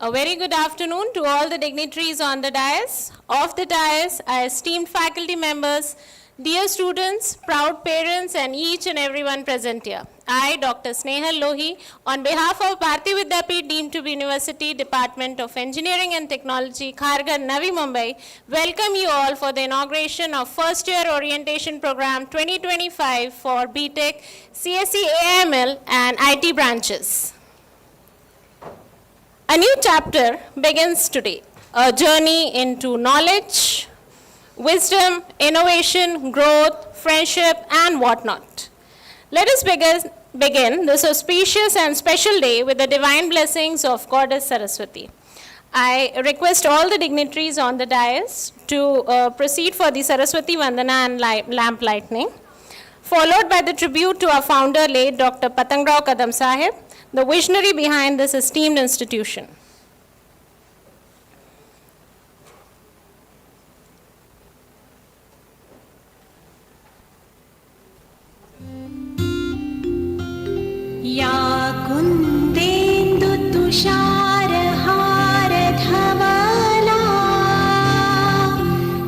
A very good afternoon to all the dignitaries on the dais, off the dais, our esteemed faculty members, dear students, proud parents, and each and everyone present here. I, Dr. Snehal Lohi, on behalf of Bharati Vidyapeeth deemed to be University Department of Engineering and Technology, Kharghar, Navi Mumbai, welcome you all for the inauguration of First Year Orientation Program 2025 for BTech, CSE AML, and IT branches. A new chapter begins today, a journey into knowledge, wisdom, innovation, growth, friendship, and whatnot. Let us begin this auspicious and special day with the divine blessings of Goddess Saraswati. I request all the dignitaries on the dais to proceed for the Saraswati Vandana and lamp lighting, followed by the tribute to our founder, late Dr. Patangrao Kadam Sahib, the visionary behind this esteemed institution. Ya kundendu tushar har dhavala,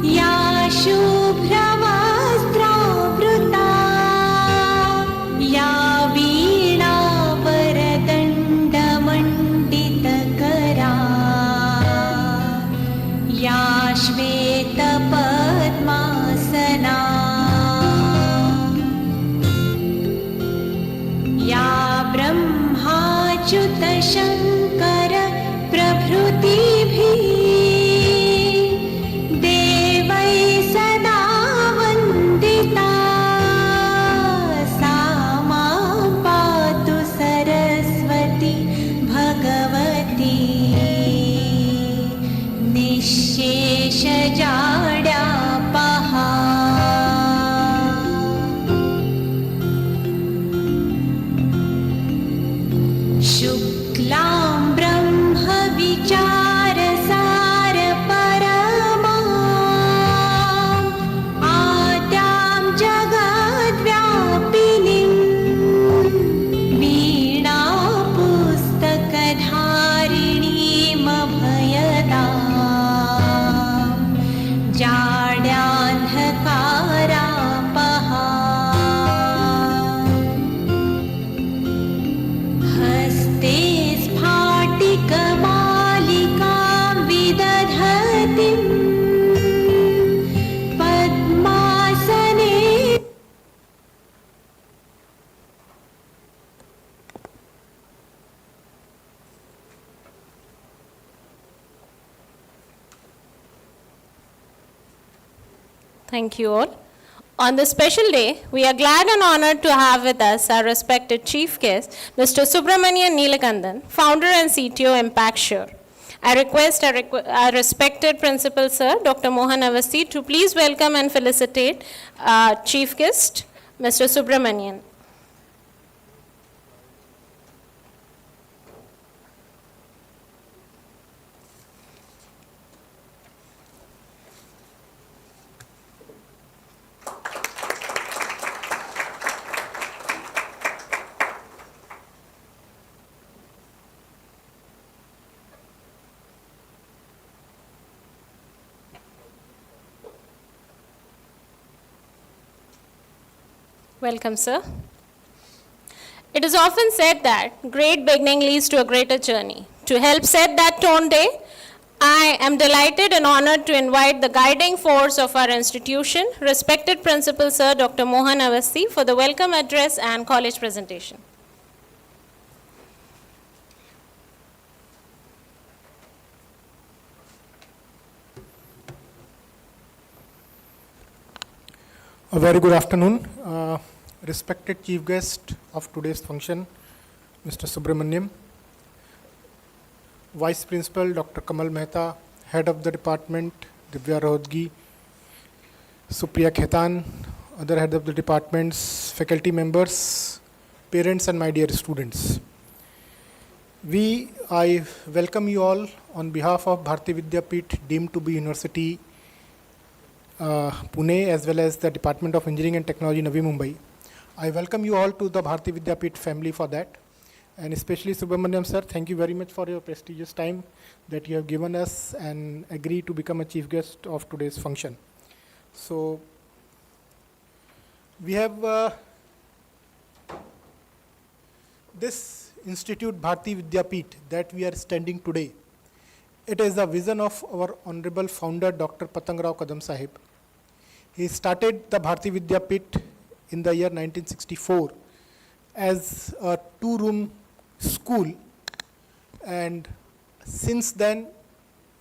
ya shubhra vastra vrita, ya veena varadanda mandita kara, ya shveta padmasana, या ब्रह्माच्युत शंकर प्रभृतिभिः देवै सदा वन्दिता सा मां पातु सरस्वती भगवती निःशेषजाड्यापहा शुक्लां ब्रह्म विचारसार परमां आद्यां जगद्व्यापिनीं वीणा पुस्तकधारिणीमभयदां जाड्यान्धकारापहा हस्ते स्फाटिकमालिकां विदधतीं पद्मासने Thank you all. On this special day, we are glad and honored to have with us our respected chief guest, Mr. Subramanian Neelakandan, founder and CTO Impact Sure. I request our respected principal sir, Dr. Mohan Avasthi, to please welcome and felicitate our chief guest, Mr. Subramanian. Welcome, sir. It is often said that great beginning leads to a greater journey. To help set that tone day, I am delighted and honored to invite the guiding force of our institution, respected Principal Sir Dr. Mohan Avasthi, for the welcome address and college presentation. A very good afternoon. Respected chief guest of today's function, Mr. Subramaniam, Vice Principal Dr. Kamal Mehta, Head of the Department Divya Rahodgi, Supriya Khetan, other head of the departments, faculty members, parents and my dear students. I welcome you all on behalf of Bharati Vidyapeeth deemed to be University Pune as well as the Department of Engineering and Technology, Navi Mumbai. I welcome you all to the Bharati Vidyapeeth family for that. And especially Subramaniam sir, thank you very much for your prestigious time that you have given us and agreed to become a chief guest of today's function. So we have this institute Bharati Vidyapeeth that we are standing today. It is the vision of our honorable founder Dr. Patangrao Kadam Sahib. He started the Bharati Vidyapeeth in the year 1964 as a two-room school, and since then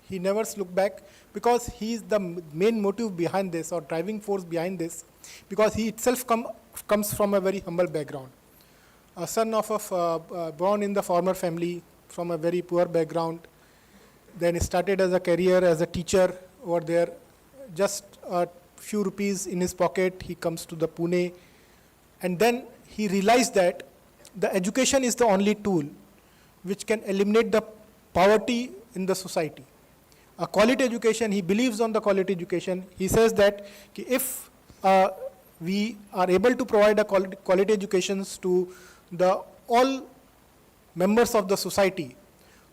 he never looked back, because he is the main motive behind this, or driving force behind this, because he itself comes from a very humble background. A son of born in the farmer family from a very poor background, then he started as a career as a teacher over there. Just a few rupees in his pocket, he comes to the Pune, and then he realized that the education is the only tool which can eliminate the poverty in the society. A quality education, he believes on the quality education. He says that if we are able to provide a quality educations to the all members of the society,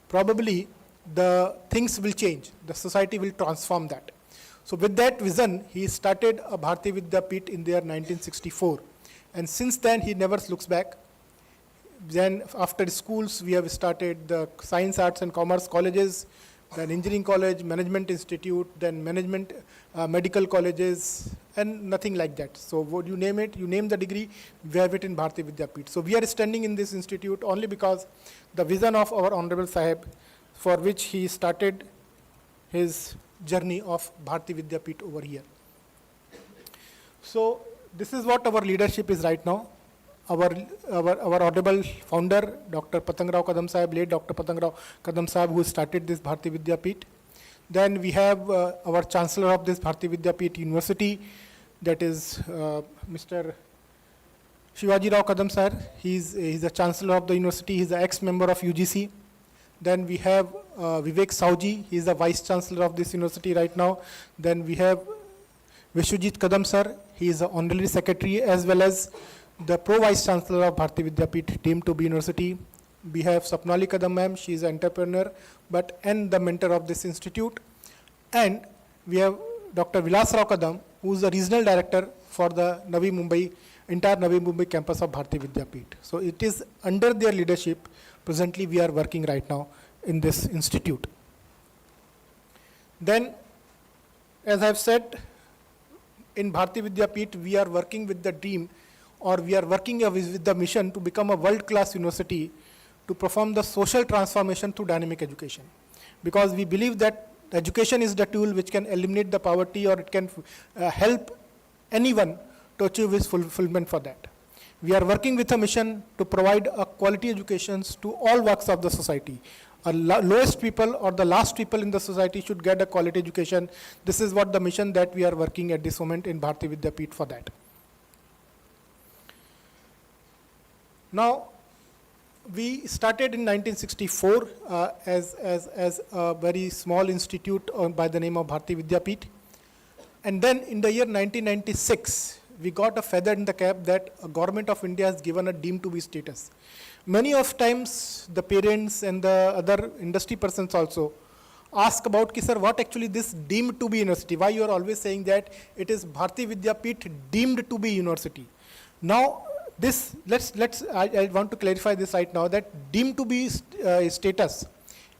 probably the things will change. The society will transform that. So with that vision, he started a Bharati Vidyapeeth in the year 1964. And since then, he never looks back. Then after schools, we have started the Science, Arts and Commerce colleges, then Engineering College, Management Institute, then Management Medical Colleges, and nothing like that. So what you name it, you name the degree, we have it in Bharati Vidyapeeth. So we are standing in this institute only because the vision of our Honorable Sahib, for which he started his journey of Bharati Vidyapeeth over here. So this is what our leadership is right now. Our honorable founder, Dr. Patangrao Kadam Sahib, late Dr. Patangrao Kadam Sahib, who started this Bharati Vidyapeeth. Then we have our chancellor of this Bharati Vidyapeeth University, that is Mr. Shivaji Rao Kadam Sir. He's the chancellor of the university. He's an ex-member of UGC. Then we have Vivek Sauji. He's the vice chancellor of this university right now. Then we have Vishwajit Kadam Sir. He is the honorary secretary as well as the pro-vice chancellor of Bharati Vidyapeeth deemed to be university. We have Sapnali Kadam ma'am. She is an entrepreneur and the mentor of this institute. And we have Dr. Vilas Rao Kadam, who is the regional director for the entire Navi Mumbai campus of Bharati Vidyapeeth. So it is under their leadership presently we are working right now in this institute. Then, as I have said, in Bharati Vidyapeeth we are working with the dream, or we are working with the mission to become a world-class university to perform the social transformation through dynamic education. Because we believe that education is the tool which can eliminate the poverty, or it can help anyone to achieve his fulfillment for that. We are working with a mission to provide a quality education to all walks of the society. Lowest people or the last people in the society should get a quality education. This is what the mission that we are working at this moment in Bharati Vidyapeeth for that. Now, we started in 1964 as a very small institute by the name of Bharati Vidyapeeth. And then in the year 1996, we got a feather in the cap that a government of India has given a deemed to be status. Many of times the parents and the other industry persons also ask about, sir, what actually this deemed to be university? Why you are always saying that it is Bharati Vidyapeeth deemed to be university? Now, I want to clarify this right now, that deemed to be status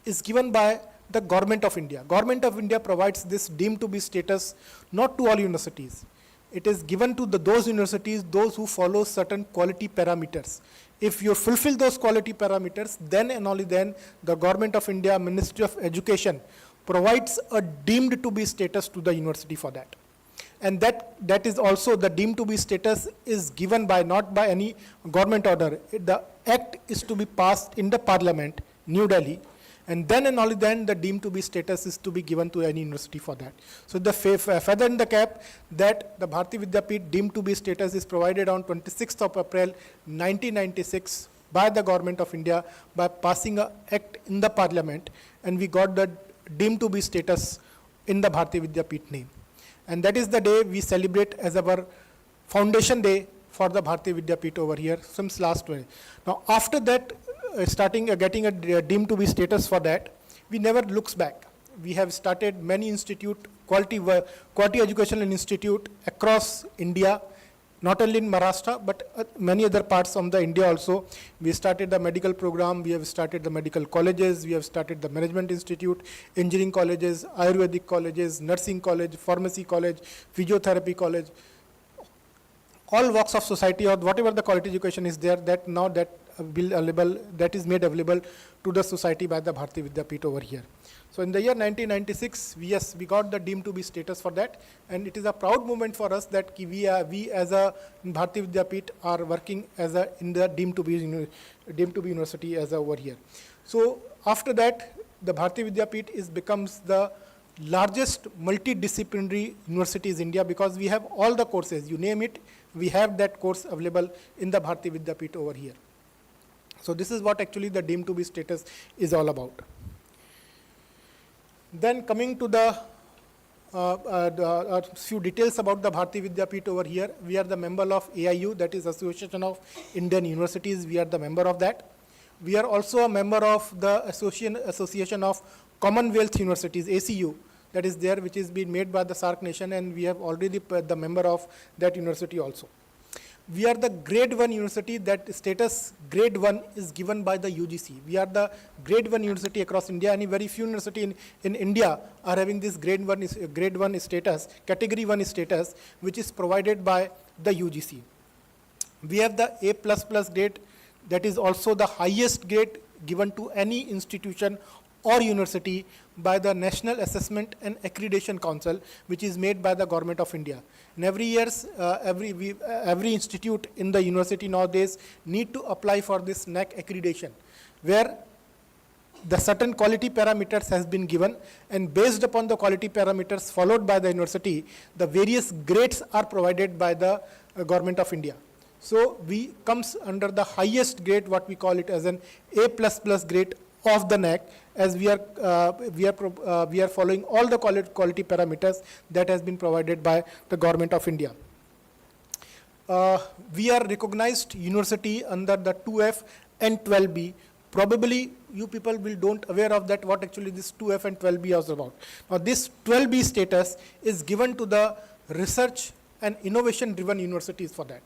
is given by the government of India. Government of India provides this deemed to be status not to all universities. It is given to those universities, those who follow certain quality parameters. If you fulfill those quality parameters, then and only then the government of India, Ministry of Education, provides a deemed to be status to the university for that. And that is also the deemed to be status is given by not by any government order. The act is to be passed in the parliament, New Delhi, and then and only then the deemed to be status is to be given to any university for that. So the feather in the cap that the Bharati Vidyapeeth deemed to be status is provided on 26th of April 1996 by the government of India by passing an act in the parliament, and we got the deemed to be status in the Bharati Vidyapeeth name. And that is the day we celebrate as our foundation day for the Bharati Vidyapeeth over here since last 20. Now after that, getting a deemed to be status for that, we never looks back. We have started many quality educational institute across India, not only in Maharashtra, but many other parts of the India also. We started the medical program, we have started the medical colleges, we have started the management institute, engineering colleges, Ayurvedic colleges, nursing college, pharmacy college, physiotherapy college, all walks of society or whatever the quality education is there, that now that that is made available to the society by the Bharati Vidyapeeth over here. So in the year 1996, we got the deemed to be status for that, and it is a proud moment for us that we as a Bharati Vidyapeeth are working in the deemed to be university as over here. So after that, the Bharati Vidyapeeth becomes the largest multidisciplinary universities in India, because we have all the courses, you name it, we have that course available in the Bharati Vidyapeeth over here. So this is what actually the deemed to be status is all about. Then coming to the few details about the Bharati Vidyapeeth over here, we are the member of AIU, that is Association of Indian Universities, we are the member of that. We are also a member of the Association of Commonwealth Universities, ACU, that is there, which is being made by the SAARC nation, and we have already the member of that university also. We are the grade 1 university, that status grade 1 is given by the UGC. We are the grade 1 university across India, and very few universities in India are having this grade 1 status, category 1 status, which is provided by the UGC. We have the A++ grade, that is also the highest grade given to any institution or university by the National Assessment and Accreditation Council, which is made by the Government of India. And every year, every institute in the university nowadays need to apply for this NAC accreditation, where the certain quality parameters has been given, and based upon the quality parameters followed by the university, the various grades are provided by the Government of India. So we comes under the highest grade, what we call it as an A++ grade of the NAC, as we are following all the quality parameters that has been provided by the Government of India. We are recognized university under the 2F and 12B. Probably you people don't aware of that, what actually this 2F and 12B is about. Now this 12B status is given to the research and innovation driven universities for that.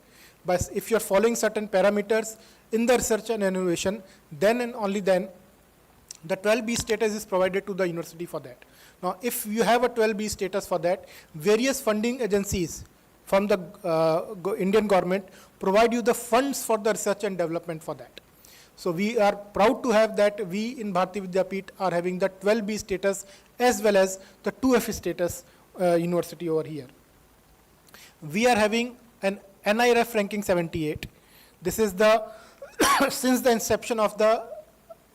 But if you are following certain parameters in the research and innovation, then and only then the 12B status is provided to the university for that. Now, if you have a 12B status for that, various funding agencies from the Indian government provide you the funds for the research and development for that. So we are proud to have that. We in Bharati Vidyapeeth are having the 12B status as well as the 2F status university over here. We are having an NIRF ranking 78. This is the since the inception of the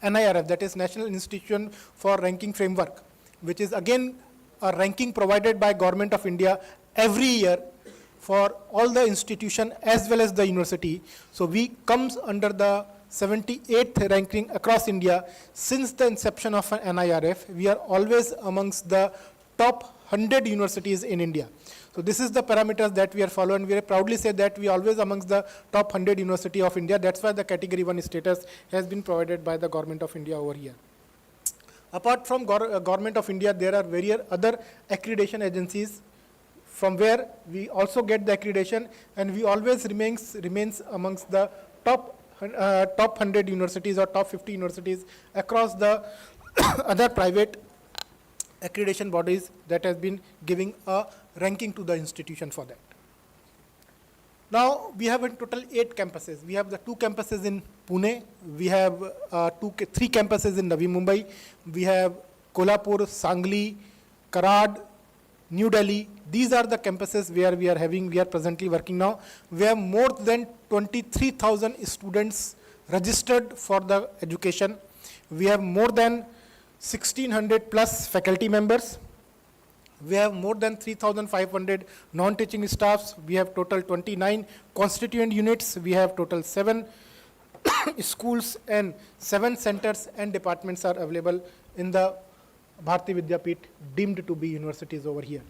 NIRF, that is National Institution for Ranking Framework, which is again a ranking provided by Government of India every year for all the institution as well as the university. So we comes under the 78th ranking across India. Since the inception of an NIRF, we are always amongst the top 100 universities in India. So this is the parameters that we are following, and we proudly say that we are always amongst the top 100 university of India. That's why the category 1 status has been provided by the Government of India over here. Apart from Government of India, there are various other accreditation agencies from where we also get the accreditation, and we always remains amongst the top 100 universities or top 50 universities across the other private accreditation bodies that has been giving a ranking to the institution for that. Now we have in total 8 campuses. We have the 2 campuses in Pune. We have 3 campuses in Navi Mumbai. We have Kolhapur, Sangli, Karad, New Delhi. These are the campuses where we are presently working now. We have more than 23,000 students registered for the education. We have more than 1,600 plus faculty members. We have more than 3,500 non-teaching staffs. We have total 29 constituent units. We have total 7 schools and 7 centers and departments are available in the Bharati Vidyapeeth deemed to be universities over here.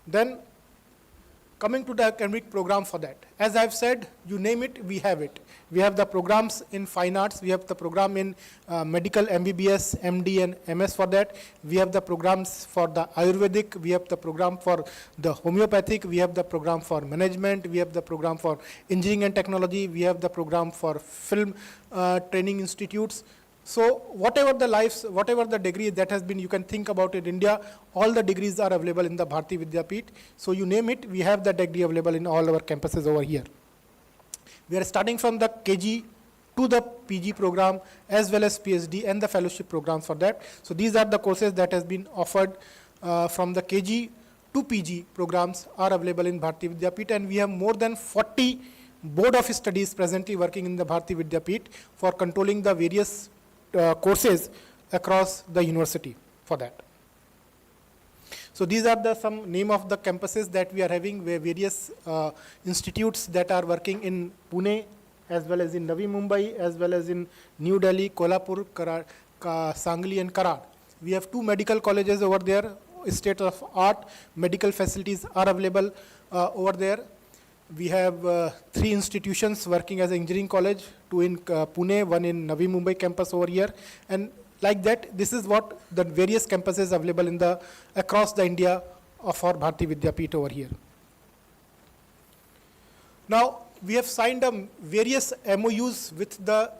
Then Coming to the academic program for that, as I've said, you name it, we have it. We have the programs in fine arts, we have the program in medical MBBS, MD and MS for that. We have the programs for the Ayurvedic, we have the program for the homeopathic, we have the program for management, we have the program for engineering and technology, we have the program for film training institutes. So whatever the degree that has been, you can think about it, India, all the degrees are available in the Bharati Vidyapeeth. So you name it, we have the degree available in all our campuses over here. We are starting from the KG to the PG program as well as PhD and the fellowship programs for that. So these are the courses that has been offered from the KG to PG programs are available in Bharati Vidyapeeth, and we have more than 40 board of studies presently working in the Bharati Vidyapeeth for controlling the various courses across the university for that. So these are the some name of the campuses that we are having, where various institutes that are working in Pune as well as in Navi Mumbai as well as in New Delhi, Kolhapur, Sangli and Karad. We have 2 medical colleges over there, state of art medical facilities are available over there. We have 3 institutions working as an engineering college, 2 in Pune, 1 in Navi Mumbai campus over here, and like that, this is what the various campuses available in the across the India of our Bharati Vidyapeeth over here. Now, we have signed various MOUs with the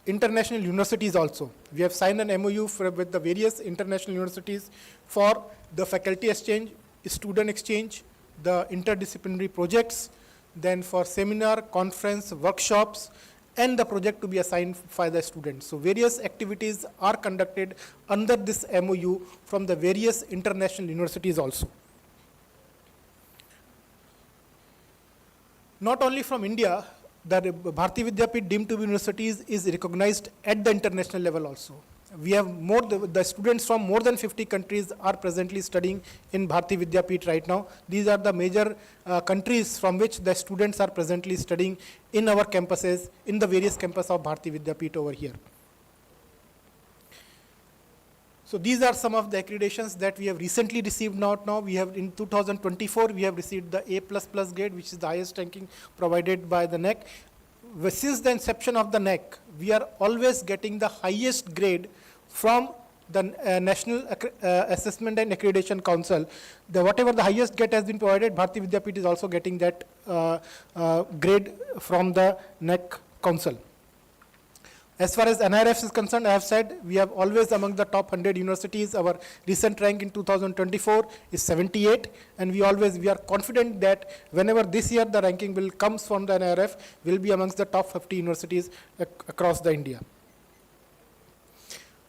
international universities also. We have signed an MOU with the various international universities for the faculty exchange, student exchange, the interdisciplinary projects, then for seminar, conference, workshops, and the project to be assigned by the students. So various activities are conducted under this MOU from the various international universities also. Not only from India, the Bharati Vidyapeeth deemed to be universities is recognized at the international level also. We have the students from more than 50 countries are presently studying in Bharati Vidyapeeth right now. These are the major countries from which the students are presently studying in our campuses, in the various campuses of Bharati Vidyapeeth over here. So these are some of the accreditations that we have recently received now. We have in 2024, we have received the A++ grade, which is the highest ranking provided by the NEC. Since the inception of the NEC, we are always getting the highest grade from the National Assessment and Accreditation Council. Whatever the highest grade has been provided, Bharati Vidyapeeth is also getting that grade from the NEC Council. As far as NIRF is concerned, I have said we have always among the top 100 universities. Our recent rank in 2024 is 78, and we are confident that whenever this year the ranking will comes from the NIRF, will be amongst the top 50 universities across the India.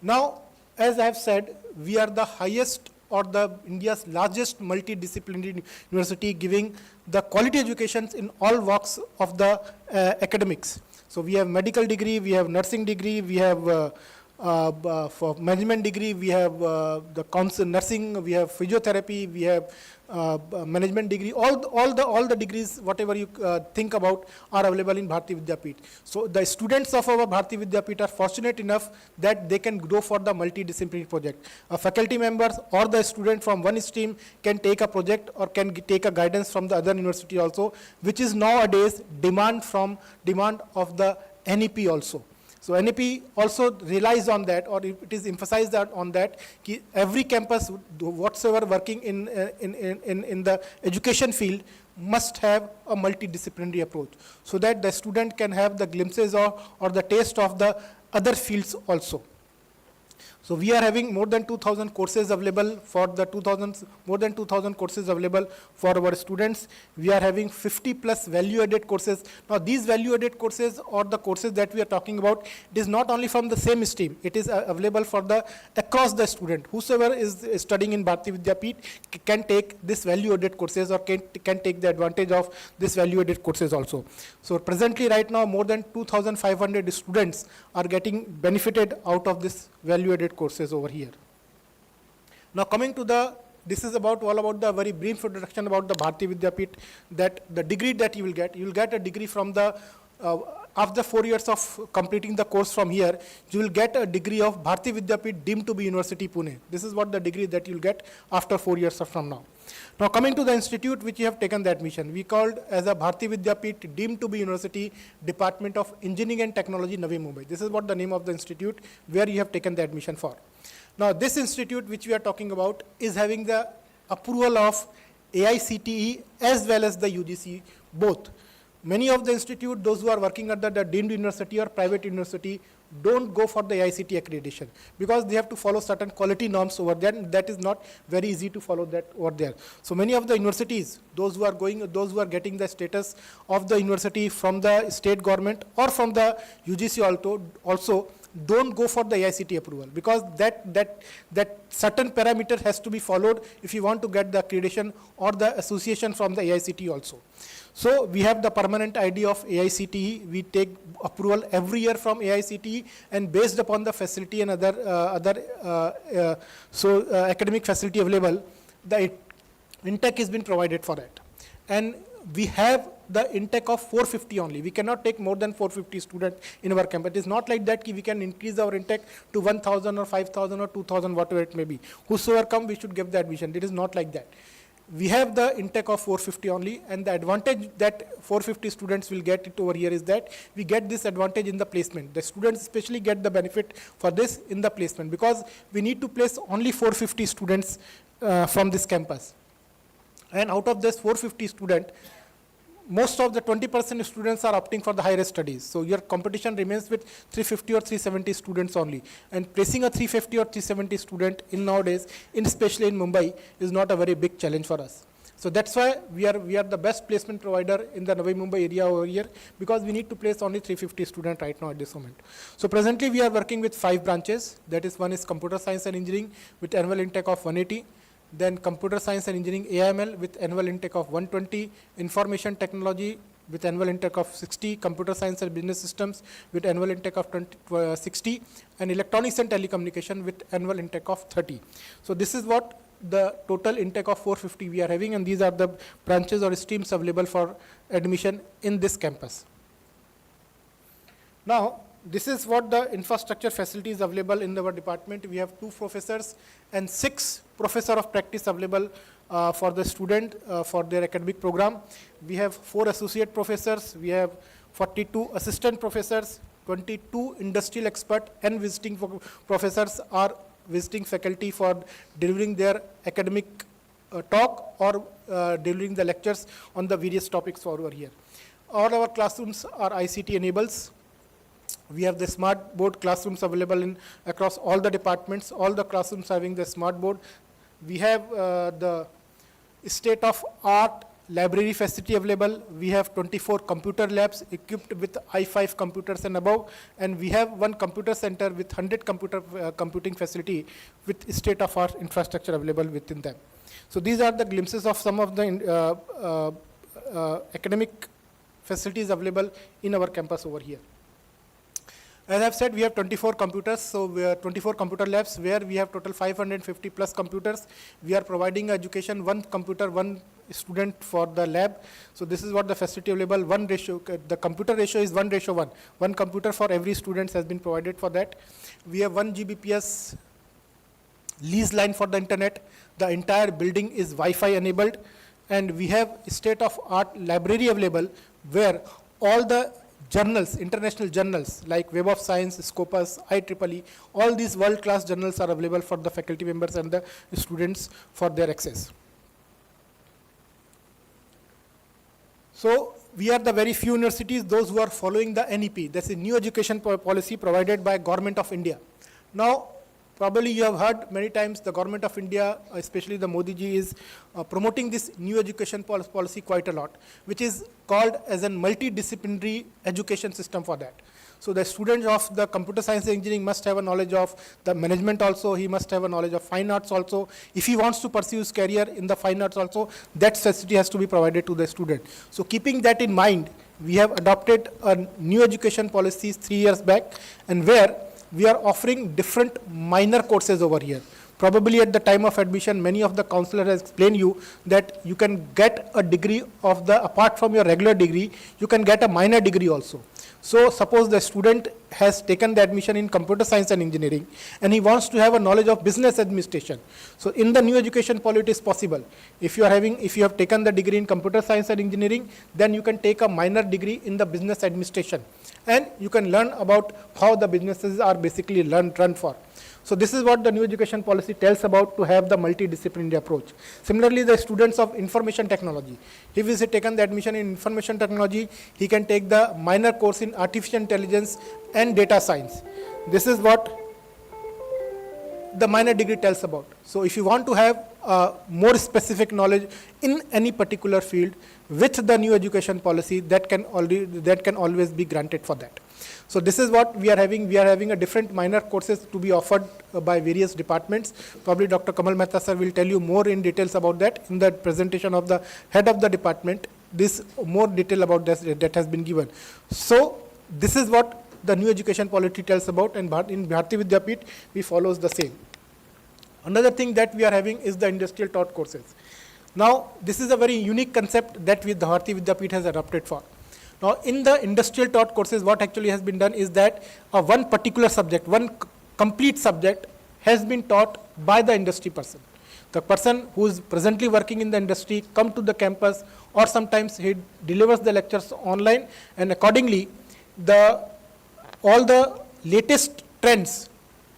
Now, as I have said, we are the highest or the India's largest multidisciplinary university, giving the quality educations in all walks of the academics. So we have medical degree, we have nursing degree, we have for management degree, we have the council nursing, we have physiotherapy, we have management degree. All the degrees, whatever you think about, are available in Bharati Vidyapeeth. So the students of our Bharati Vidyapeeth are fortunate enough that they can go for the multidisciplinary project. Faculty members or the student from one stream can take a project or can take a guidance from the other university also, which is nowadays demand of the NEP also. So NEP also relies on that, or it is emphasized that on that, every campus whatsoever working in the education field must have a multidisciplinary approach, so that the student can have the glimpses or the taste of the other fields also. So we are having more than 2,000 courses available for more than 2,000 courses available for our students. We are having 50 plus value-added courses. Now these value-added courses or the courses that we are talking about, it is not only from the same stream. It is available for across the student. Whosoever is studying in Bharati Vidyapeeth can take this value-added courses or can take the advantage of this value-added courses also. So presently right now more than 2,500 students are getting benefited out of this value-added courses over here. Now coming to this is all about the very brief introduction about the Bharati Vidyapeeth, that the degree that you will get a degree from the after 4 years of completing the course from here, you will get a degree of Bharati Vidyapeeth deemed to be University Pune. This is what the degree that you will get after 4 years from now. Now coming to the institute which you have taken the admission, we called as a Bharati Vidyapeeth deemed to be University Department of Engineering and Technology, Navi Mumbai. This is what the name of the institute where you have taken the admission for. Now this institute which we are talking about is having the approval of AICTE as well as the UGC both. Many of the institute, those who are working under the deemed university or private university, don't go for the AICTE accreditation because they have to follow certain quality norms over there, and that is not very easy to follow that over there. So many of the universities, those who are getting the status of the university from the state government or from the UGC also don't go for the AICTE approval because that certain parameter has to be followed if you want to get the accreditation or the association from the AICTE also. So we have the permanent ID of AICTE. We take approval every year from AICTE, and based upon the facility and other academic facility available, the intake has been provided for that. And we have the intake of 450 only. We cannot take more than 450 students in our campus. It is not like that we can increase our intake to 1,000 or 5,000 or 2,000, whatever it may be. Whosoever come, we should give the admission. It is not like that. We have the intake of 450 only, and the advantage that 450 students will get it over here is that we get this advantage in the placement. The students especially get the benefit for this in the placement because we need to place only 450 students from this campus. And out of this 450 students, most of the 20% students are opting for the higher studies. So your competition remains with 350 or 370 students only. And placing a 350 or 370 student in nowadays, especially in Mumbai, is not a very big challenge for us. So that's why we are the best placement provider in the Navi Mumbai area over here because we need to place only 350 students right now at this moment. So presently we are working with 5 branches. That is, one is computer science and engineering with annual intake of 180. Then computer science and engineering AIML with annual intake of 120, information technology with annual intake of 60, computer science and business systems with annual intake of 60, and electronics and telecommunication with annual intake of 30. So this is what the total intake of 450 we are having, and these are the branches or streams available for admission in this campus. Now, this is what the infrastructure facilities available in our department. We have 2 professors and 6 professor of practice available for the student for their academic program. We have 4 associate professors. We have 42 assistant professors, 22 industrial expert and visiting professors are visiting faculty for delivering their academic talk or delivering the lectures on the various topics over here. All our classrooms are ICT enables. We have the smart board classrooms available across all the departments. All the classrooms having the smart board. We have the state-of-art library facility available. We have 24 computer labs equipped with i5 computers and above. And we have 1 computer center with 100 computing facility with state-of-art infrastructure available within them. So these are the glimpses of some of the academic facilities available in our campus over here. As I've said, we have 24 computers, so we are 24 computer labs where we have total 550 plus computers. We are providing education, 1 computer, 1 student for the lab. So this is what the facility available, 1 ratio, the computer ratio is 1:1. 1 computer for every student has been provided for that. We have 1 Gbps lease line for the internet. The entire building is Wi-Fi enabled, and we have state-of-art library available where all the journals, international journals like Web of Science, Scopus, IEEE, all these world-class journals are available for the faculty members and the students for their access. So we are the very few universities, those who are following the NEP, that's a new education policy provided by Government of India. Now, probably you have heard many times the Government of India, especially the Modi ji, is promoting this new education policy quite a lot, which is called as a multidisciplinary education system for that. So the student of the computer science and engineering must have a knowledge of the management also, he must have a knowledge of fine arts also. If he wants to pursue his career in the fine arts also, that facility has to be provided to the student. So keeping that in mind, we have adopted a new education policy 3 years back, and where we are offering different minor courses over here. Probably at the time of admission, many of the counselors has explained you that you can get a degree of the, apart from your regular degree, you can get a minor degree also. So suppose the student has taken the admission in computer science and engineering, and he wants to have a knowledge of business administration. So in the new education policy it is possible. If you have taken the degree in computer science and engineering, then you can take a minor degree in the business administration, and you can learn about how the businesses are basically run for. So this is what the new education policy tells about, to have the multidisciplinary approach. Similarly, the students of information technology, if he has taken the admission in information technology, he can take the minor course in artificial intelligence and data science. This is what the minor degree tells about. So if you want to have more specific knowledge in any particular field with the new education policy, that can always be granted for that. So this is what we are having. We are having a different minor courses to be offered by various departments. Probably Dr. Kamal Mehta sir will tell you more in details about that in the presentation of the head of the department. This more detail about this that has been given. So this is what the new education policy tells about, and in Bharati Vidyapeeth we follows the same. Another thing that we are having is the industrial taught courses. Now this is a very unique concept that the Bharati Vidyapeeth has adopted for. Now in the industrial taught courses, what actually has been done is that one particular subject, one complete subject has been taught by the industry person. The person who is presently working in the industry come to the campus, or sometimes he delivers the lectures online, and accordingly all the latest trends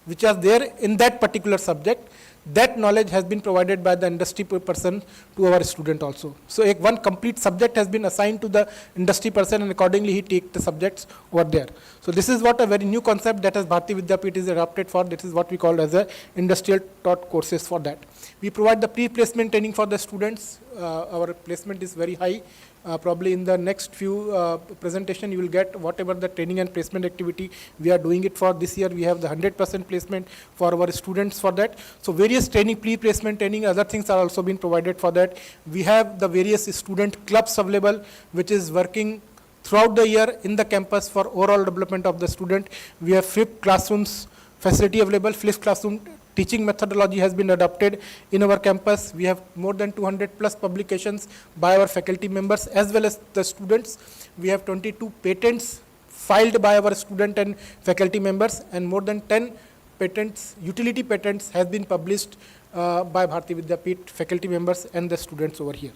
which are there in that particular subject, that knowledge has been provided by the industry person to our student also. So one complete subject has been assigned to the industry person, and accordingly he takes the subjects over there. So this is what a very new concept that as Bharati Vidyapeeth is adopted for. This is what we call as a industrial taught courses for that. We provide the pre-placement training for the students. Our placement is very high. Probably in the next few presentation you will get whatever the training and placement activity we are doing it for. This year we have the 100% placement for our students for that. So various training, pre-placement training, other things are also being provided for that. We have the various student clubs available which is working throughout the year in the campus for overall development of the student. We have flipped classrooms facility available. Flipped classroom teaching methodology has been adopted in our campus. We have more than 200 plus publications by our faculty members as well as the students. We have 22 patents filed by our student and faculty members, and more than 10 patents, utility patents has been published by Bharati Vidyapeeth faculty members and the students over here.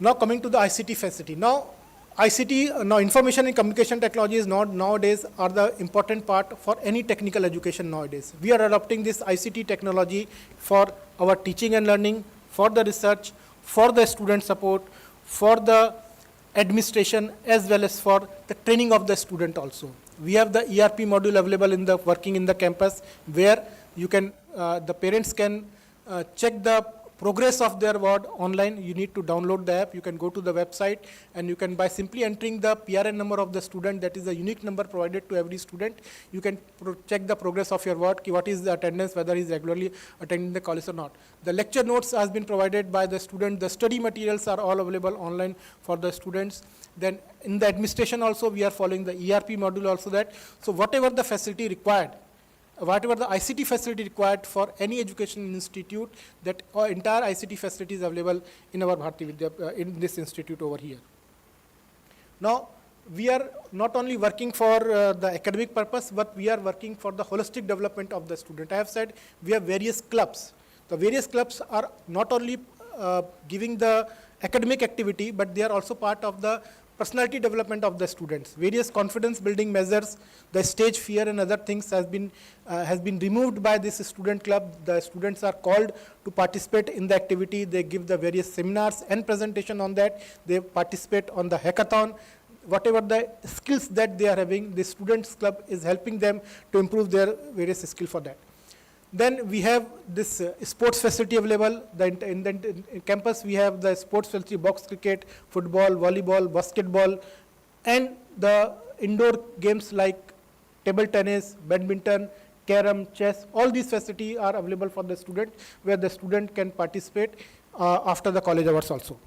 Now coming to the ICT facility. Now information and communication technologies nowadays are the important part for any technical education nowadays. We are adopting this ICT technology for our teaching and learning, for the research, for the student support, for the administration, as well as for the training of the student also. We have the ERP module available in the working in the campus, where you can the parents can check the progress of their ward online. You need to download the app. You can go to the website, and you can, by simply entering the PRN number of the student, that is a unique number provided to every student, you can check the progress of your ward, what is the attendance, whether he is regularly attending the college or not. The lecture notes has been provided by the student. The study materials are all available online for the students. Then in the administration also we are following the ERP module also that. So whatever the facility required, whatever the ICT facility required for any education institute, that entire ICT facility is available in our Bharati Vidya, in this institute over here. Now, we are not only working for the academic purpose, but we are working for the holistic development of the student. I have said we have various clubs. The various clubs are not only giving the academic activity, but they are also part of the personality development of the students. Various confidence building measures, the stage fear and other things has been removed by this student club. The students are called to participate in the activity. They give the various seminars and presentation on that. They participate on the hackathon. Whatever the skills that they are having, the students club is helping them to improve their various skills for that. Then we have this sports facility available. In campus we have the sports facility, box cricket, football, volleyball, basketball, and the indoor games like table tennis, badminton, carom, chess. All these facilities are available for the student, where the student can participate after the college hours also.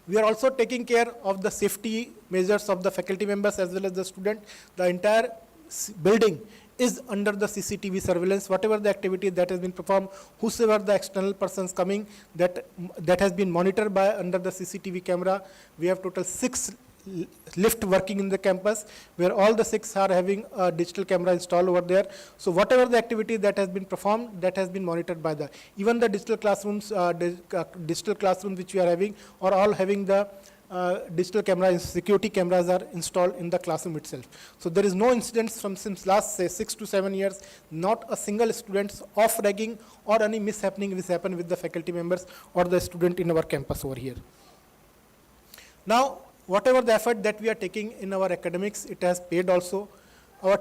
We are also taking care of the safety measures of the faculty members as well as the student. The entire building is under the CCTV surveillance. Whatever the activity that has been performed, whosoever the external persons coming, that has been monitored by under the CCTV camera. We have total 6 lift working in the campus, where all the 6 are having a digital camera installed over there. So whatever the activity that has been performed, that has been monitored by even the digital classrooms, which we are having, are all having the digital cameras, security cameras are installed in the classroom itself. So there is no incidents from since last, say, 6 to 7 years, not a single student of ragging or any mishappening which happened with the faculty members or the student in our campus over here. Now, whatever the effort that we are taking in our academics, it has paid also. Our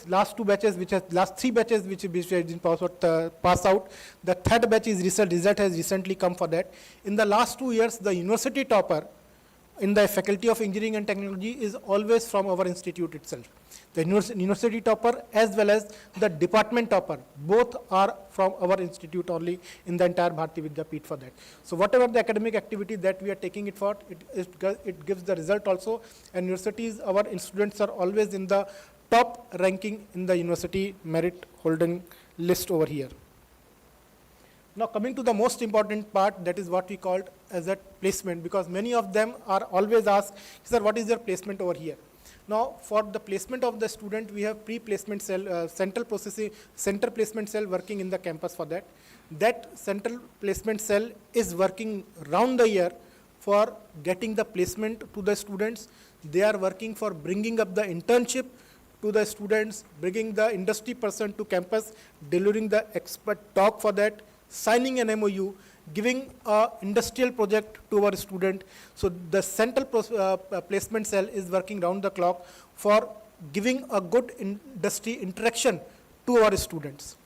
last 3 batches, which has been passed out. The third batch result has recently come for that. In the last 2 years, the university topper in the Faculty of Engineering and Technology is always from our institute itself. The university topper as well as the department topper, both are from our institute only in the entire Bharati Vidyapeeth for that. So whatever the academic activity that we are taking it for, it gives the result also. And universities, our students are always in the top ranking in the university merit holding list over here. Now coming to the most important part, that is what we called as a placement, because many of them are always asked, sir, what is your placement over here? Now for the placement of the student, we have pre-placement cell, center placement cell working in the campus for that. That central placement cell is working round the year for getting the placement to the students. They are working for bringing up the internship to the students, bringing the industry person to campus, delivering the expert talk for that, signing an MOU, giving an industrial project to our student. So the central placement cell is working round the clock for giving a good industry interaction to our students.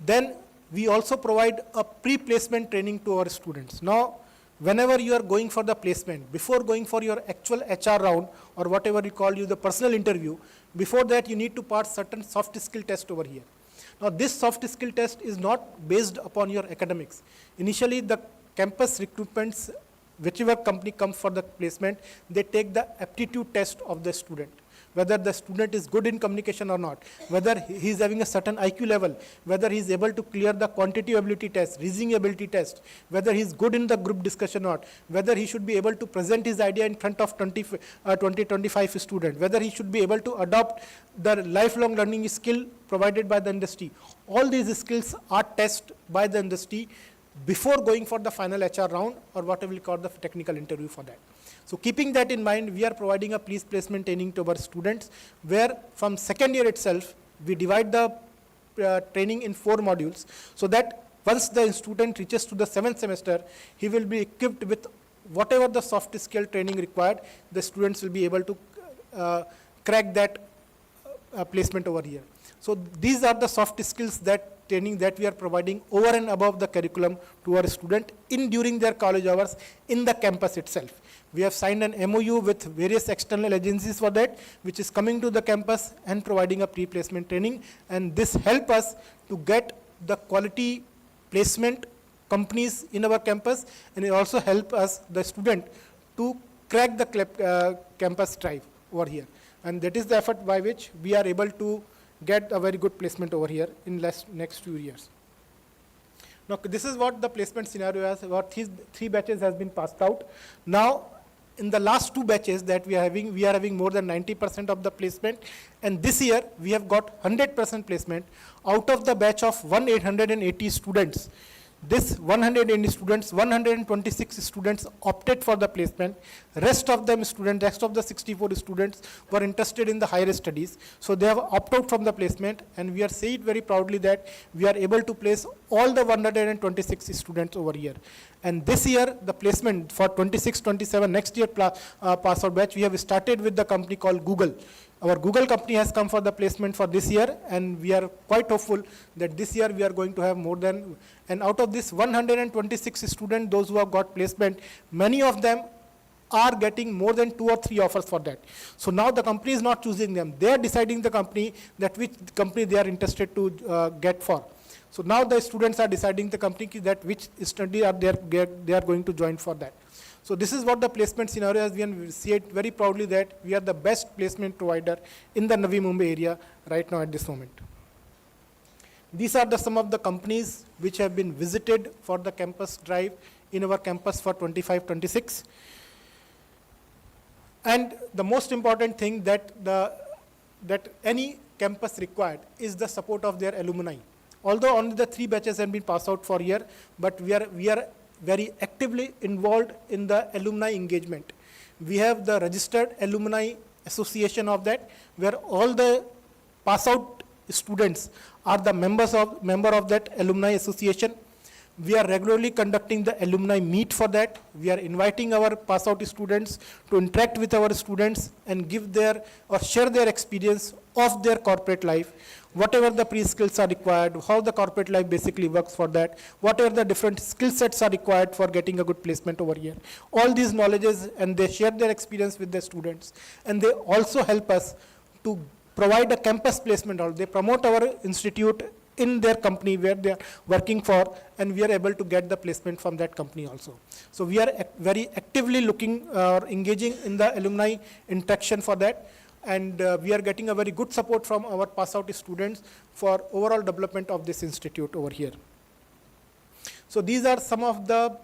Then we also provide a pre-placement training to our students. Now, whenever you are going for the placement, before going for your actual HR round or whatever you call the personal interview, before that you need to pass certain soft skill test over here. Now this soft skill test is not based upon your academics. Initially the campus recruitments, whichever company comes for the placement, they take the aptitude test of the student. Whether the student is good in communication or not, whether he is having a certain IQ level, whether he is able to clear the quantitative ability test, reasoning ability test, whether he is good in the group discussion or not, whether he should be able to present his idea in front of 25 students, whether he should be able to adopt the lifelong learning skill provided by the industry. All these skills are tested by the industry before going for the final HR round or whatever we call the technical interview for that. So keeping that in mind, we are providing a placement training to our students, where from second year itself, we divide the training in 4 modules, so that once the student reaches to the 7th semester, he will be equipped with whatever the soft skill training required. The students will be able to crack that placement over here. So these are the soft skills that training that we are providing over and above the curriculum to our student during their college hours in the campus itself. We have signed an MOU with various external agencies for that, which is coming to the campus and providing a pre-placement training. And this helps us to get the quality placement companies in our campus, and it also helps us, the student, to crack the campus drive over here. And that is the effort by which we are able to get a very good placement over here in next few years. Now, this is what the placement scenario is. What 3 batches has been passed out. Now, in the last 2 batches that we are having more than 90% of the placement. And this year, we have got 100% placement out of the batch of 1,880 students. This 180 students, 126 students opted for the placement. Rest of the 64 students were interested in the higher studies. So they have opted out from the placement, and we are saying very proudly that we are able to place all the 126 students over here. And this year, the placement for 26-27 next year pass out batch, we have started with the company called Google. Our Google company has come for the placement for this year, and we are quite hopeful that this year we are going to have more than, and out of this 126 students, those who have got placement, many of them are getting more than 2 or 3 offers for that. So now the company is not choosing them. They are deciding the company that which company they are interested to get for. So now the students are deciding the company that which study are they are going to join for that. So this is what the placement scenario is. We see it very proudly that we are the best placement provider in the Navi Mumbai area right now at this moment. These are some of the companies which have been visited for the campus drive in our campus for 25-26. And the most important thing that any campus required is the support of their alumni. Although only the 3 batches have been passed out for a year, but we are very actively involved in the alumni engagement. We have the registered alumni association of that, where all the pass out students are the member of that alumni association. We are regularly conducting the alumni meet for that. We are inviting our pass out students to interact with our students and give their or share their experience of their corporate life, whatever the pre-skills are required, how the corporate life basically works for that, whatever the different skill sets are required for getting a good placement over here. All these knowledges, and they share their experience with their students, and they also help us to provide a campus placement. They promote our institute in their company where they are working for, and we are able to get the placement from that company also. So we are very actively looking engaging in the alumni interaction for that, and we are getting a very good support from our pass out students for overall development of this institute over here. So these are some of the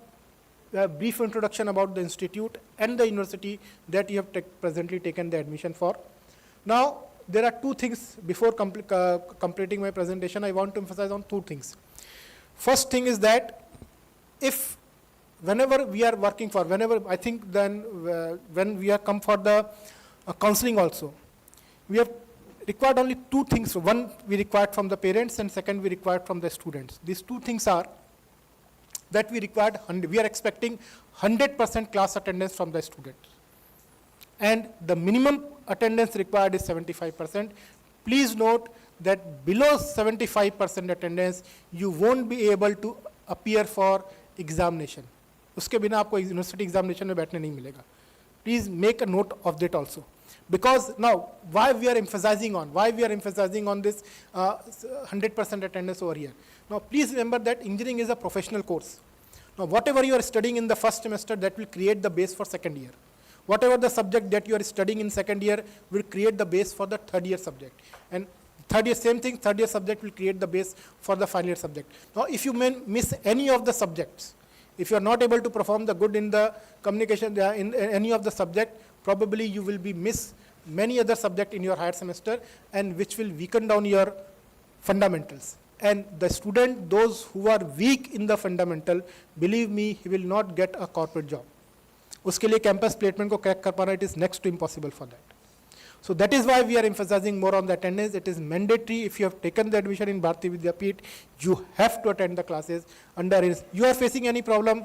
brief introduction about the institute and the university that you have presently taken the admission for. Now there are 2 things before completing my presentation. I want to emphasize on 2 things. First thing is that whenever we are working for, I think then when we are come for the counseling also, we have required only 2 things. One we required from the parents, and second we required from the students. These 2 things are that we are expecting 100% class attendance from the students. And the minimum attendance required is 75%. Please note that below 75% attendance, you won't be able to appear for examination. उसके बिना आपको university examination में बैठने नहीं मिलेगा. Please make a note of that also. Because now, why we are emphasizing on this 100% attendance over here. Now, please remember that engineering is a professional course. Now, whatever you are studying in the first semester, that will create the base for second year. Whatever the subject that you are studying in second year will create the base for the third year subject. And third year, same thing, third year subject will create the base for the final year subject. Now, if you miss any of the subjects, if you are not able to perform the good in the communication in any of the subject, probably you will be miss many other subject in your higher semester, and which will weaken down your fundamentals. And the student, those who are weak in the fundamental, believe me, he will not get a corporate job. उसके लिए campus placement को crack कर पाना, it is next to impossible for that. So that is why we are emphasizing more on the attendance. It is mandatory. If you have taken the admission in Bharati Vidyapeeth, you have to attend the classes. You are facing any problem,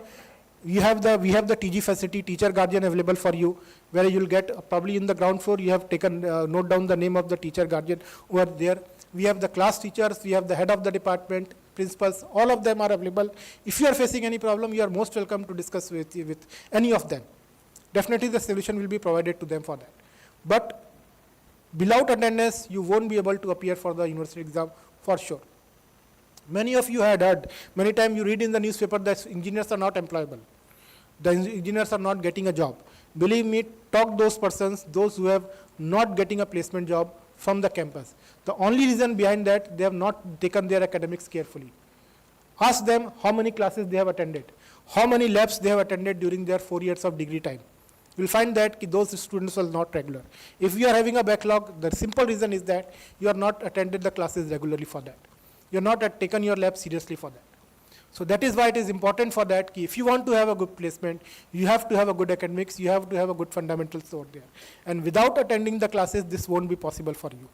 we have the TG facility, teacher guardian available for you, where you will get probably in the ground floor. You have taken note down the name of the teacher guardian over there. We have the class teachers, we have the head of the department, principals, all of them are available. If you are facing any problem, you are most welcome to discuss with any of them. Definitely the solution will be provided to them for that. But without attendance, you won't be able to appear for the university exam for sure. Many of you had heard, many times you read in the newspaper that engineers are not employable. The engineers are not getting a job. Believe me, talk those persons, those who have not getting a placement job from the campus. The only reason behind that, they have not taken their academics carefully. Ask them how many classes they have attended, how many labs they have attended during their 4 years of degree time. You will find that those students are not regular. If you are having a backlog, the simple reason is that you are not attended the classes regularly for that. You are not taken your lab seriously for that. So that is why it is important for that. If you want to have a good placement, you have to have a good academics, you have to have a good fundamentals over there. And without attending the classes, this won't be possible for you.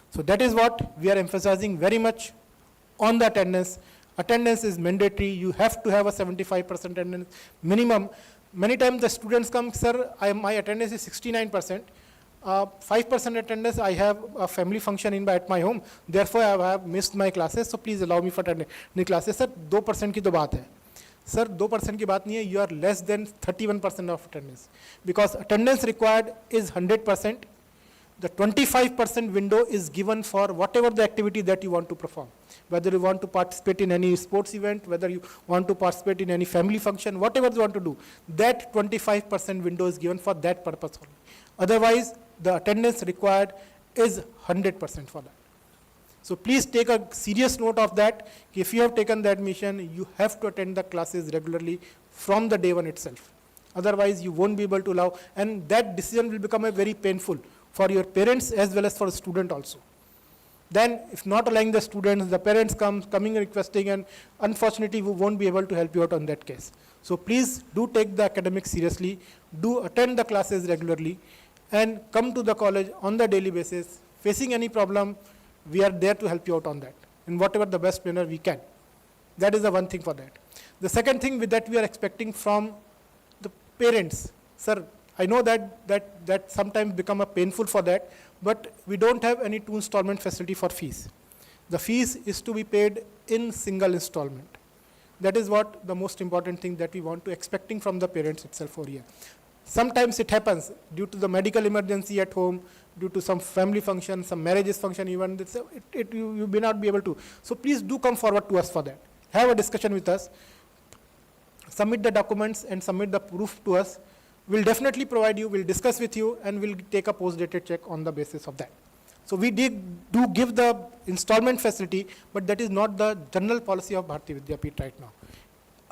So that is what we are emphasizing very much on the attendance. Attendance is mandatory. You have to have a 75% attendance minimum. Many times the students come, sir, my attendance is 69%. 5% attendance, I have a family function at my home, therefore I have missed my classes, so please allow me for attending classes. Sir, 2% की तो बात है. Sir, 2% की बात नहीं है, you are less than 31% of attendance. Because attendance required is 100%. the 25% window is given for whatever the activity that you want to perform. Whether you want to participate in any sports event, whether you want to participate in any family function, whatever you want to do, that 25% window is given for that purpose only. Otherwise, the attendance required is 100% for that. So please take a serious note of that. If you have taken the admission, you have to attend the classes regularly from the day one itself. Otherwise, you won't be able to allow, and that decision will become a very painful for your parents as well as for the student also. Then, if not allowing the students, the parents coming and requesting, and unfortunately, we won't be able to help you out on that case. So please do take the academics seriously, do attend the classes regularly, and come to the college on the daily basis. Facing any problem, we are there to help you out on that, in whatever the best manner we can. That is the one thing for that. The second thing with that we are expecting from the parents. Sir, I know that sometimes become a painful for that, but we don't have any 2 installment facility for fees. The fees is to be paid in single installment. That is what the most important thing that we want to expecting from the parents itself over here. Sometimes it happens due to the medical emergency at home, due to some family function, some marriages function, even you may not be able to. So please do come forward to us for that. Have a discussion with us. Submit the documents and submit the proof to us. We'll definitely provide you, we'll discuss with you, and we'll take a post-dated check on the basis of that. So we do give the installment facility, but that is not the general policy of Bharati Vidyapeeth right now.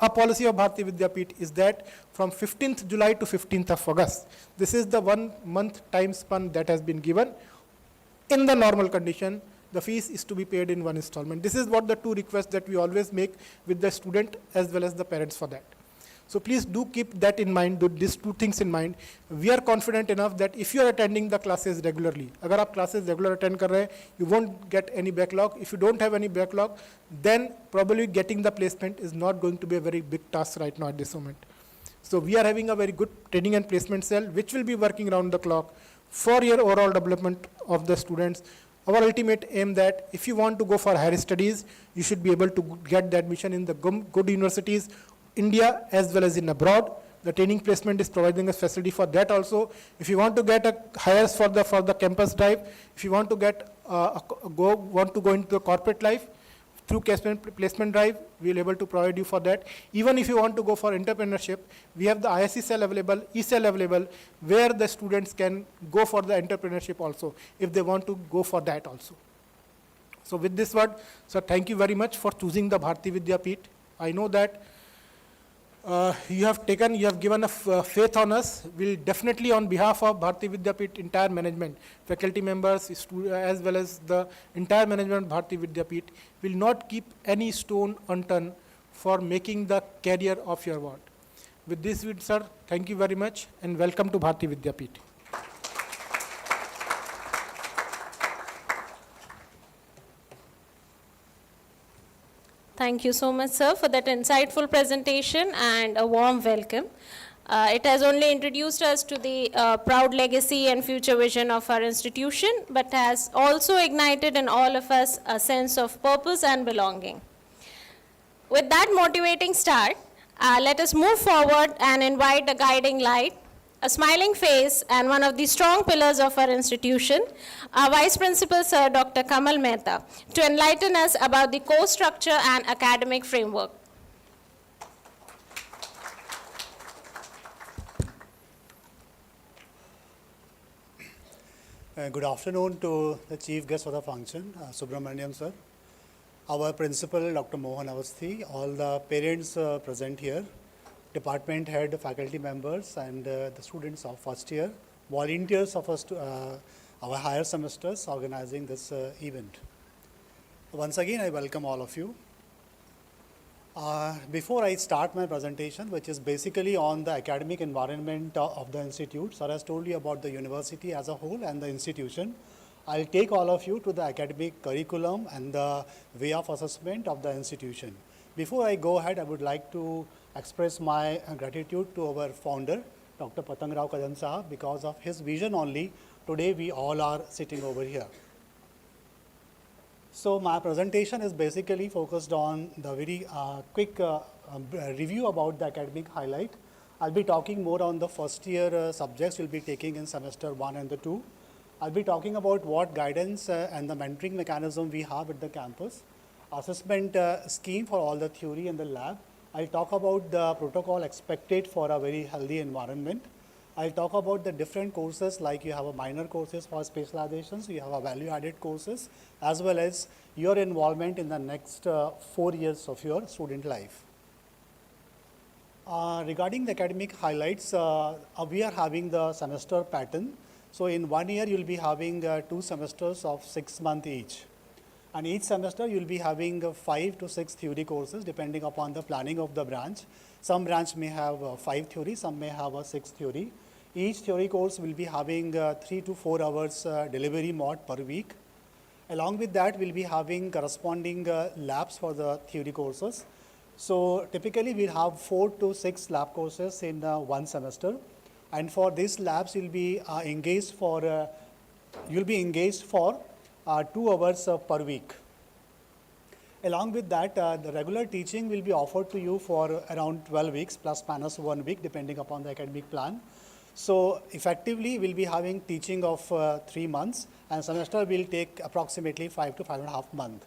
A policy of Bharati Vidyapeeth is that from 15th July to 15th of August, this is the 1 month time span that has been given. In the normal condition, the fees is to be paid in 1 installment. This is what the 2 requests that we always make with the student as well as the parents for that. So please do keep that in mind, do these 2 things in mind. We are confident enough that if you are attending the classes regularly, agar aap classes regular attend kar rahe, you won't get any backlog. If you don't have any backlog, then probably getting the placement is not going to be a very big task right now at this moment. So we are having a very good training and placement cell, which will be working around the clock for your overall development of the students. Our ultimate aim that if you want to go for higher studies, you should be able to get the admission in the good universities, India as well as in abroad. The training placement is providing us facility for that also. If you want to get a hires for the campus drive, if you want to get want to go into the corporate life through placement drive, we will be able to provide you for that. Even if you want to go for entrepreneurship, we have the ISC cell available, E-cell available, where the students can go for the entrepreneurship also, if they want to go for that also. So with this word, sir, thank you very much for choosing the Bharati Vidyapeeth. I know that you have given a faith on us. We'll definitely, on behalf of Bharati Vidyapeeth entire management, faculty members, as well as the entire management of Bharati Vidyapeeth, will not keep any stone unturned for making the career of your ward. With this, sir, thank you very much and welcome to Bharati Vidyapeeth. Thank you so much, sir, for that insightful presentation and a warm welcome. It has only introduced us to the proud legacy and future vision of our institution, but has also ignited in all of us a sense of purpose and belonging. With that motivating start, let us move forward and invite a guiding light, a smiling face, and one of the strong pillars of our institution, our Vice Principal, Sir Dr. Kamal Mehta, to enlighten us about the course structure and academic framework. Good afternoon to the chief guest of the function, Subramaniam sir, our principal, Dr. Mohan Avasthi, all the parents present here, department head, faculty members, and the students of first year, volunteers of our higher semesters organizing this event. Once again, I welcome all of you. Before I start my presentation, which is basically on the academic environment of the institute, sir has told you about the university as a whole and the institution. I'll take all of you to the academic curriculum and the way of assessment of the institution. Before I go ahead, I would like to express my gratitude to our founder, Dr. Patang Rao Kadam Sahab. Because of his vision only, today we all are sitting over here. So my presentation is basically focused on the very quick review about the academic highlight. I'll be talking more on the first year subjects we'll be taking in semester 1 and the 2. I'll be talking about what guidance and the mentoring mechanism we have at the campus, assessment scheme for all the theory in the lab. I'll talk about the protocol expected for a very healthy environment. I'll talk about the different courses, like you have a minor courses for specializations, you have a value-added courses, as well as your involvement in the next 4 years of your student life. Regarding the academic highlights, we are having the semester pattern. So in 1 year, you'll be having 2 semesters of 6 months each. And each semester, you'll be having 5 to 6 theory courses, depending upon the planning of the branch. Some branch may have 5 theory, some may have 6 theory. Each theory course will be having 3 to 4 hours delivery mod per week. Along with that, we'll be having corresponding labs for the theory courses. So typically, we'll have 4 to 6 lab courses in 1 semester. And for these labs, you'll be engaged for 2 hours per week. Along with that, the regular teaching will be offered to you for around 12 weeks plus minus 1 week, depending upon the academic plan. So effectively, we'll be having teaching of 3 months, and semester will take approximately 5 to 5.5 months.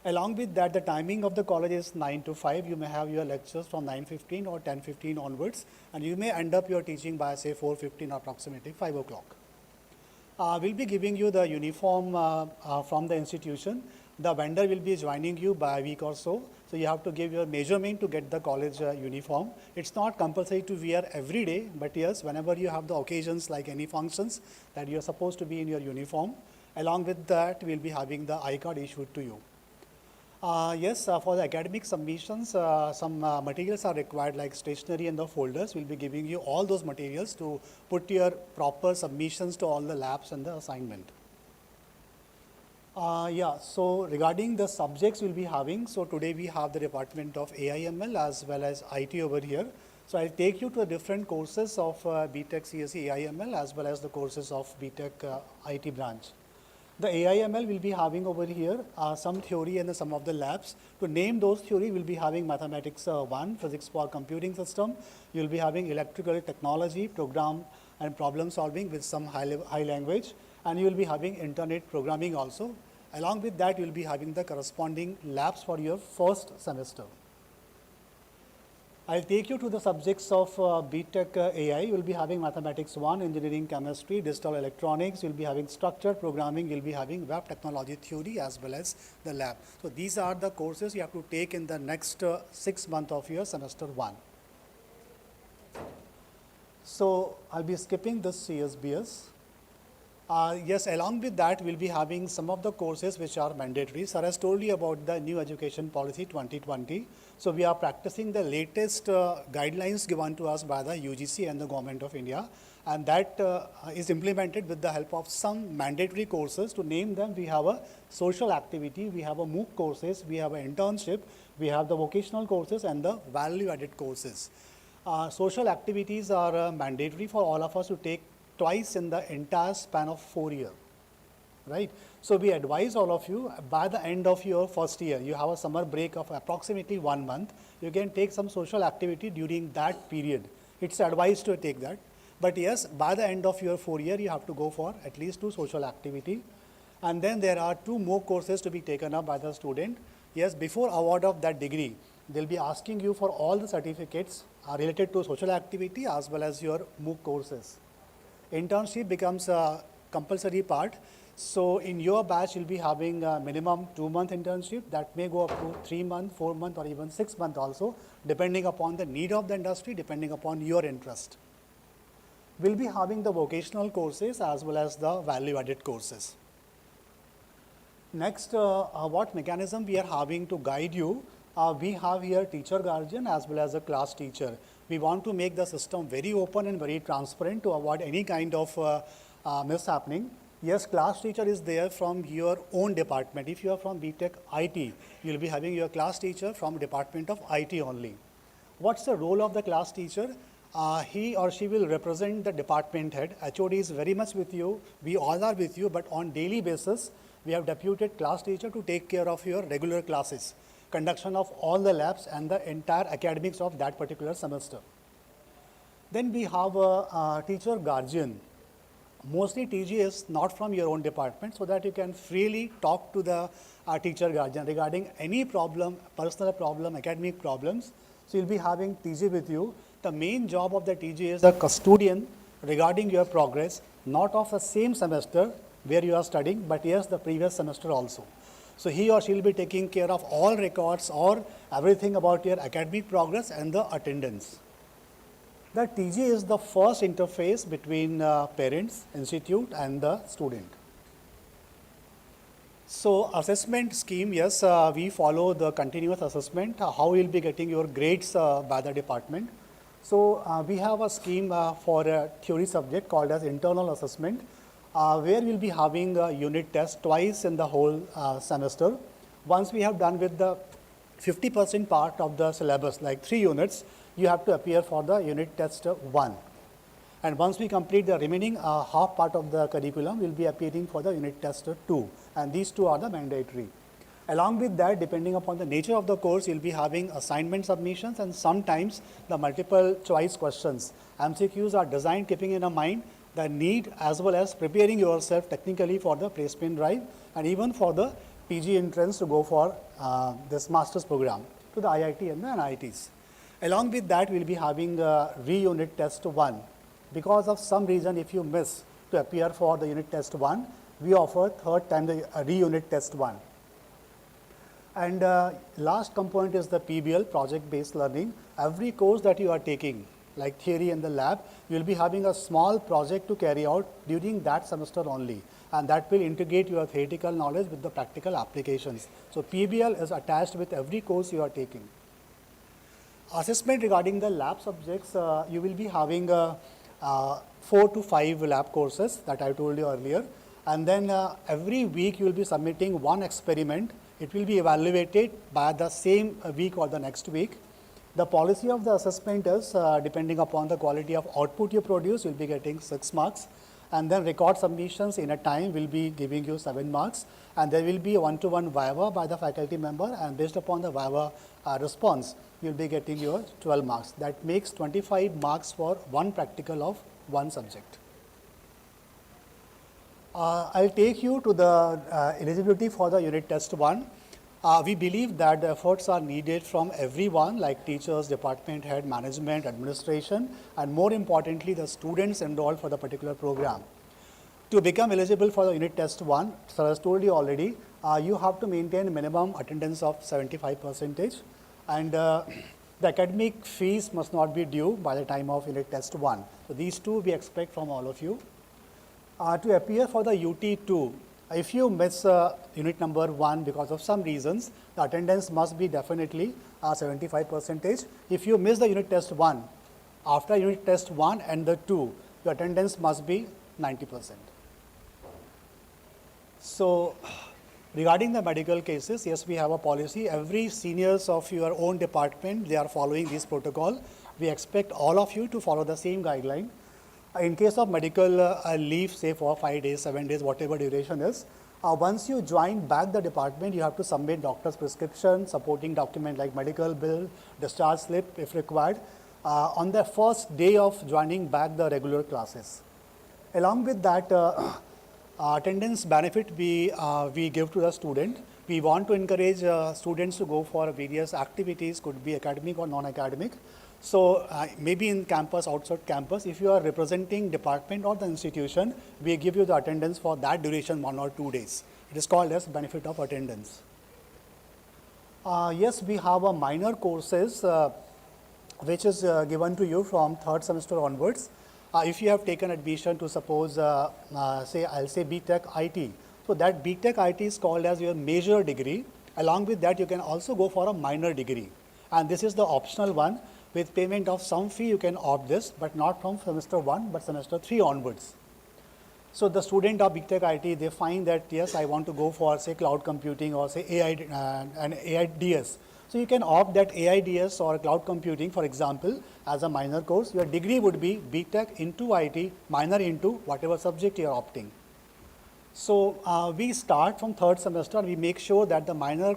Along with that, the timing of the college is 9 to 5. You may have your lectures from 9:15 or 10:15 onwards, and you may end up your teaching by say 4:15 or approximately 5 o'clock. We'll be giving you the uniform from the institution. The vendor will be joining you by a week or so. So you have to give your measurement to get the college uniform. It's not compulsory to wear every day, but yes, whenever you have the occasions like any functions that you're supposed to be in your uniform. Along with that, we'll be having the I-card issued to you. For the academic submissions, some materials are required like stationery and the folders. We'll be giving you all those materials to put your proper submissions to all the labs and the assignment. So regarding the subjects we'll be having, so today we have the Department of AI/ML as well as IT over here. So I'll take you to the different courses of BTech CSE AI/ML as well as the courses of BTech IT branch. The AI/ML will be having over here some theory and some of the labs. To name those theory, we'll be having mathematics 1, physics for computing system. You'll be having electrical technology, program and problem solving with some high language. And you'll be having internet programming also. Along with that, you'll be having the corresponding labs for your first semester. I'll take you to the subjects of BTech AI. You'll be having mathematics 1, engineering chemistry, digital electronics. You'll be having structured programming. You'll be having web technology theory as well as the lab. So these are the courses you have to take in the next 6 months of your semester 1. So I'll be skipping this CSBS. Along with that, we'll be having some of the courses which are mandatory. Sir has told you about the new education policy 2020. So we are practicing the latest guidelines given to us by the UGC and the Government of India. And that is implemented with the help of some mandatory courses. To name them, we have a social activity, we have a MOOC courses, we have an internship, we have the vocational courses and the value-added courses. Social activities are mandatory for all of us to take twice in the entire span of 4 years, right? So we advise all of you, by the end of your first year, you have a summer break of approximately 1 month. You can take some social activity during that period. It's advised to take that. But yes, by the end of your 4 year, you have to go for at least 2 social activity. And then there are 2 more courses to be taken up by the student. Yes, before award of that degree, they'll be asking you for all the certificates related to social activity as well as your MOOC courses. Internship becomes a compulsory part. So in your batch, you'll be having a minimum 2-month internship that may go up to 3 months, 4 months, or even 6 months also, depending upon the need of the industry, depending upon your interest. We'll be having the vocational courses as well as the value-added courses. Next, what mechanism we are having to guide you? We have here teacher guardian as well as a class teacher. We want to make the system very open and very transparent to avoid any kind of mishappening. Yes, class teacher is there from your own department. If you are from BTech IT, you'll be having your class teacher from Department of IT only. What's the role of the class teacher? He or she will represent the department head. HOD is very much with you. We all are with you, but on daily basis, we have deputed class teacher to take care of your regular classes, conduction of all the labs and the entire academics of that particular semester. Then we have a teacher guardian. mostly TG is not from your own department, so that you can freely talk to the teacher guardian regarding any problem, personal problem, academic problems. So you'll be having TG with you. The main job of the TG is a custodian regarding your progress, not of the same semester where you are studying, but yes, the previous semester also. So he or she will be taking care of all records or everything about your academic progress and the attendance. The TG is the first interface between parents, institute and the student. So assessment scheme, yes, we follow the continuous assessment, how you will be getting your grades by the department. So we have a scheme for a theory subject called as internal assessment, where we will be having a unit test twice in the whole semester. Once we have done with the 50% part of the syllabus, like 3 units, you have to appear for the unit test 1. And once we complete the remaining half part of the curriculum, we will be appearing for the unit test 2. And these 2 are the mandatory. Along with that, depending upon the nature of the course, you will be having assignment submissions and sometimes the multiple choice questions. MCQs are designed keeping in mind the need as well as preparing yourself technically for the placement drive and even for the PG entrance to go for this master's program to the IIT and the NITs. Along with that, we will be having re-unit test 1. Because of some reason, if you miss to appear for the unit test 1, we offer third time the re-unit test 1. And last component is the PBL, project-based learning. Every course that you are taking, like theory in the lab, you will be having a small project to carry out during that semester only. And that will integrate your theoretical knowledge with the practical applications. So PBL is attached with every course you are taking. Assessment regarding the lab subjects, you will be having 4 to 5 lab courses that I told you earlier. And then every week you will be submitting one experiment. It will be evaluated by the same week or the next week. The policy of the assessment is depending upon the quality of output you produce, you will be getting 6 marks. And then record submissions in a time will be giving you 7 marks. And there will be a one-to-one viva by the faculty member, and based upon the viva response, you will be getting your 12 marks. That makes 25 marks for one practical of one subject. I'll take you to the eligibility for the unit test 1. We believe that the efforts are needed from everyone, like teachers, department head, management, administration, and more importantly, the students enrolled for the particular program. To become eligible for the unit test 1, sir has told you already, you have to maintain minimum attendance of 75%, and the academic fees must not be due by the time of unit test 1. So these two we expect from all of you. To appear for the UT2, if you miss unit number 1 because of some reasons, the attendance must be definitely 75%. If you miss the unit test 1, after unit test 1 and the 2, your attendance must be 90%. So regarding the medical cases, yes, we have a policy. Every seniors of your own department, they are following this protocol. We expect all of you to follow the same guideline. In case of medical leave, say for 5 days, 7 days, whatever duration is, once you join back the department, you have to submit doctor's prescription, supporting document like medical bill, discharge slip if required, on the first day of joining back the regular classes. Along with that, attendance benefit we give to the student. We want to encourage students to go for various activities, could be academic or non-academic. So maybe in campus, outside campus, if you are representing department or the institution, we give you the attendance for that duration, 1 or 2 days. It is called as benefit of attendance. Yes, we have a minor courses which is given to you from 3rd semester onwards. If you have taken admission to suppose, say I'll say BTech IT, so that BTech IT is called as your major degree. Along with that, you can also go for a minor degree, and this is the optional one. With payment of some fee, you can opt this, but not from semester 1, but semester 3 onwards. So the student of BTech IT, they find that, yes, I want to go for, say, cloud computing or say AI and AIDS. So you can opt that AIDS or cloud computing, for example, as a minor course. Your degree would be BTech into IT, minor into whatever subject you are opting. So we start from 3rd semester, and we make sure that the minor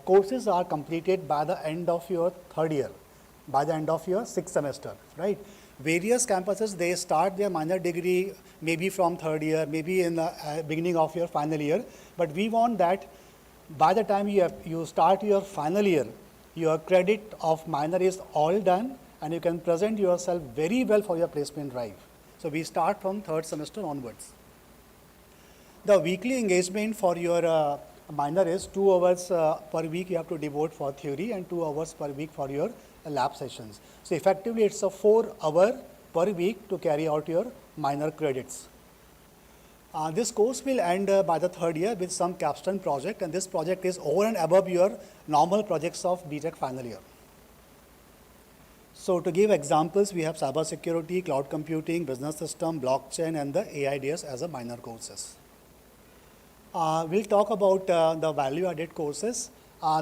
courses are completed by the end of your 3rd year, by the end of your 6th semester, right? Various campuses, they start their minor degree maybe from third year, maybe in the beginning of your final year. But we want that by the time you start your final year, your credit of minor is all done and you can present yourself very well for your placement drive. So we start from third semester onwards. The weekly engagement for your minor is 2 hours per week you have to devote for theory and 2 hours per week for your lab sessions. So effectively it's a 4 hour per week to carry out your minor credits. This course will end by the third year with some capstone project, and this project is over and above your normal projects of BTech final year. So to give examples, we have cybersecurity, cloud computing, business system, blockchain, and the AIDS as a minor courses. We'll talk about the value-added courses.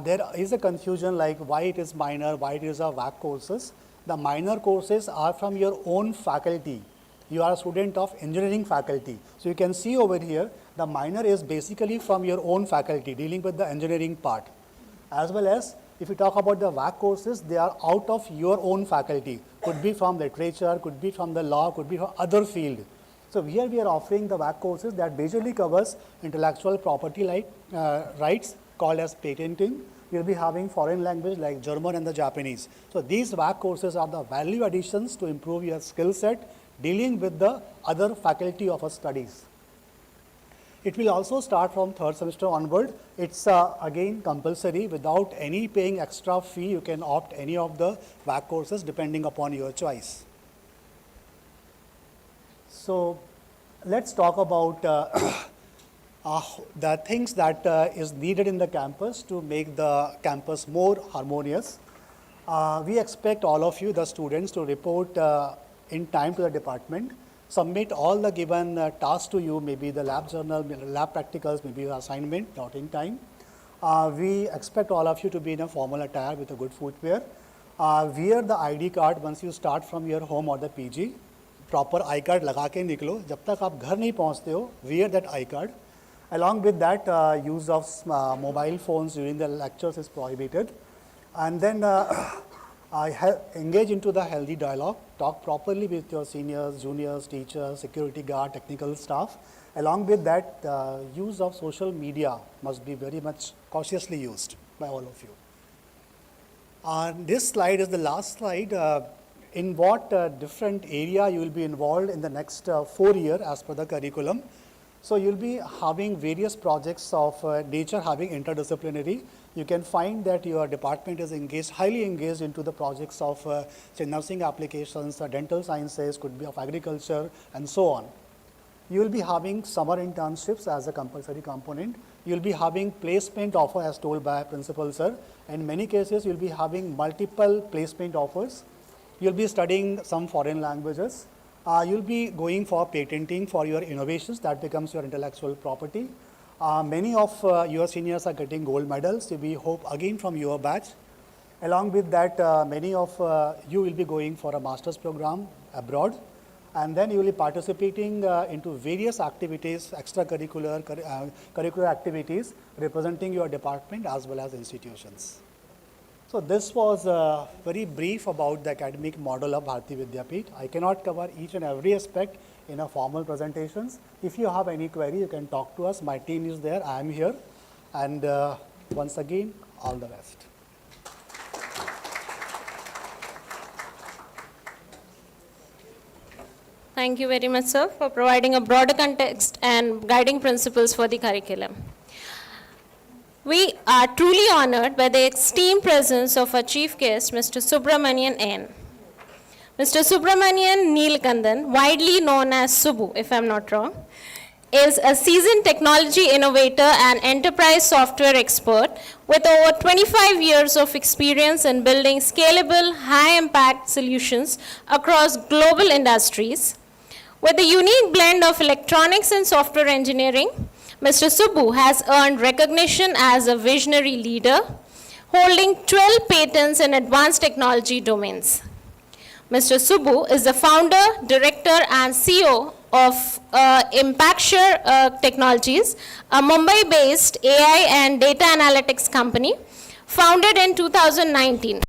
There is a confusion like why it is minor, why it is a VAC courses. The minor courses are from your own faculty. You are a student of engineering faculty. So you can see over here, the minor is basically from your own faculty, dealing with the engineering part. As well as, if you talk about the VAC courses, they are out of your own faculty. Could be from literature, could be from the law, could be from other field. So here we are offering the VAC courses that basically covers intellectual property rights called as patenting. We'll be having foreign language like German and the Japanese. So these VAC courses are the value additions to improve your skill set dealing with the other faculty of our studies. It will also start from third semester onward. It's again compulsory. Without any paying extra fee, you can opt any of the VAC courses depending upon your choice. So let's talk about the things that is needed in the campus to make the campus more harmonious. We expect all of you, the students, to report in time to the department, submit all the given tasks to you, maybe the lab journal, lab practicals, maybe the assignment, not in time. We expect all of you to be in a formal attire with a good footwear. Wear the ID card once you start from your home or the PG. Proper I card लगा के निकलो, जब तक आप घर नहीं पहुंचते हो, wear that I card. Along with that, use of mobile phones during the lectures is prohibited. And then engage into the healthy dialogue, talk properly with your seniors, juniors, teachers, security guard, technical staff. Along with that, use of social media must be very much cautiously used by all of you. This slide is the last slide. In what different area you will be involved in the next 4 years as per the curriculum. So you'll be having various projects of nature having interdisciplinary. You can find that your department is engaged, highly engaged into the projects of say nursing applications, dental sciences, could be of agriculture, and so on. You will be having summer internships as a compulsory component. You will be having placement offer as told by principal sir. In many cases, you will be having multiple placement offers. You will be studying some foreign languages. You will be going for patenting for your innovations. That becomes your intellectual property. Many of your seniors are getting gold medals. So we hope again from your batch. Along with that, many of you will be going for a master's program abroad. And then you will be participating into various activities, extracurricular, curricular activities representing your department as well as institutions. So this was very brief about the academic model of Bharati Vidyapeeth. I cannot cover each and every aspect in a formal presentations. If you have any query, you can talk to us. My team is there. I am here. And once again, all the best. Thank you very much, sir, for providing a broader context and guiding principles for the curriculum. We are truly honored by the esteemed presence of our chief guest, Mr. Subramanian N. Mr. Subramanian Neelakandan, widely known as Subbu, if I'm not wrong, is a seasoned technology innovator and enterprise software expert with over 25 years of experience in building scalable, high-impact solutions across global industries. With a unique blend of electronics and software engineering, Mr. Subbu has earned recognition as a visionary leader, holding 12 patents in advanced technology domains. Mr. Subbu is the founder, director, and CEO of Impacture Technologies, a Mumbai-based AI and data analytics company, founded in 2019.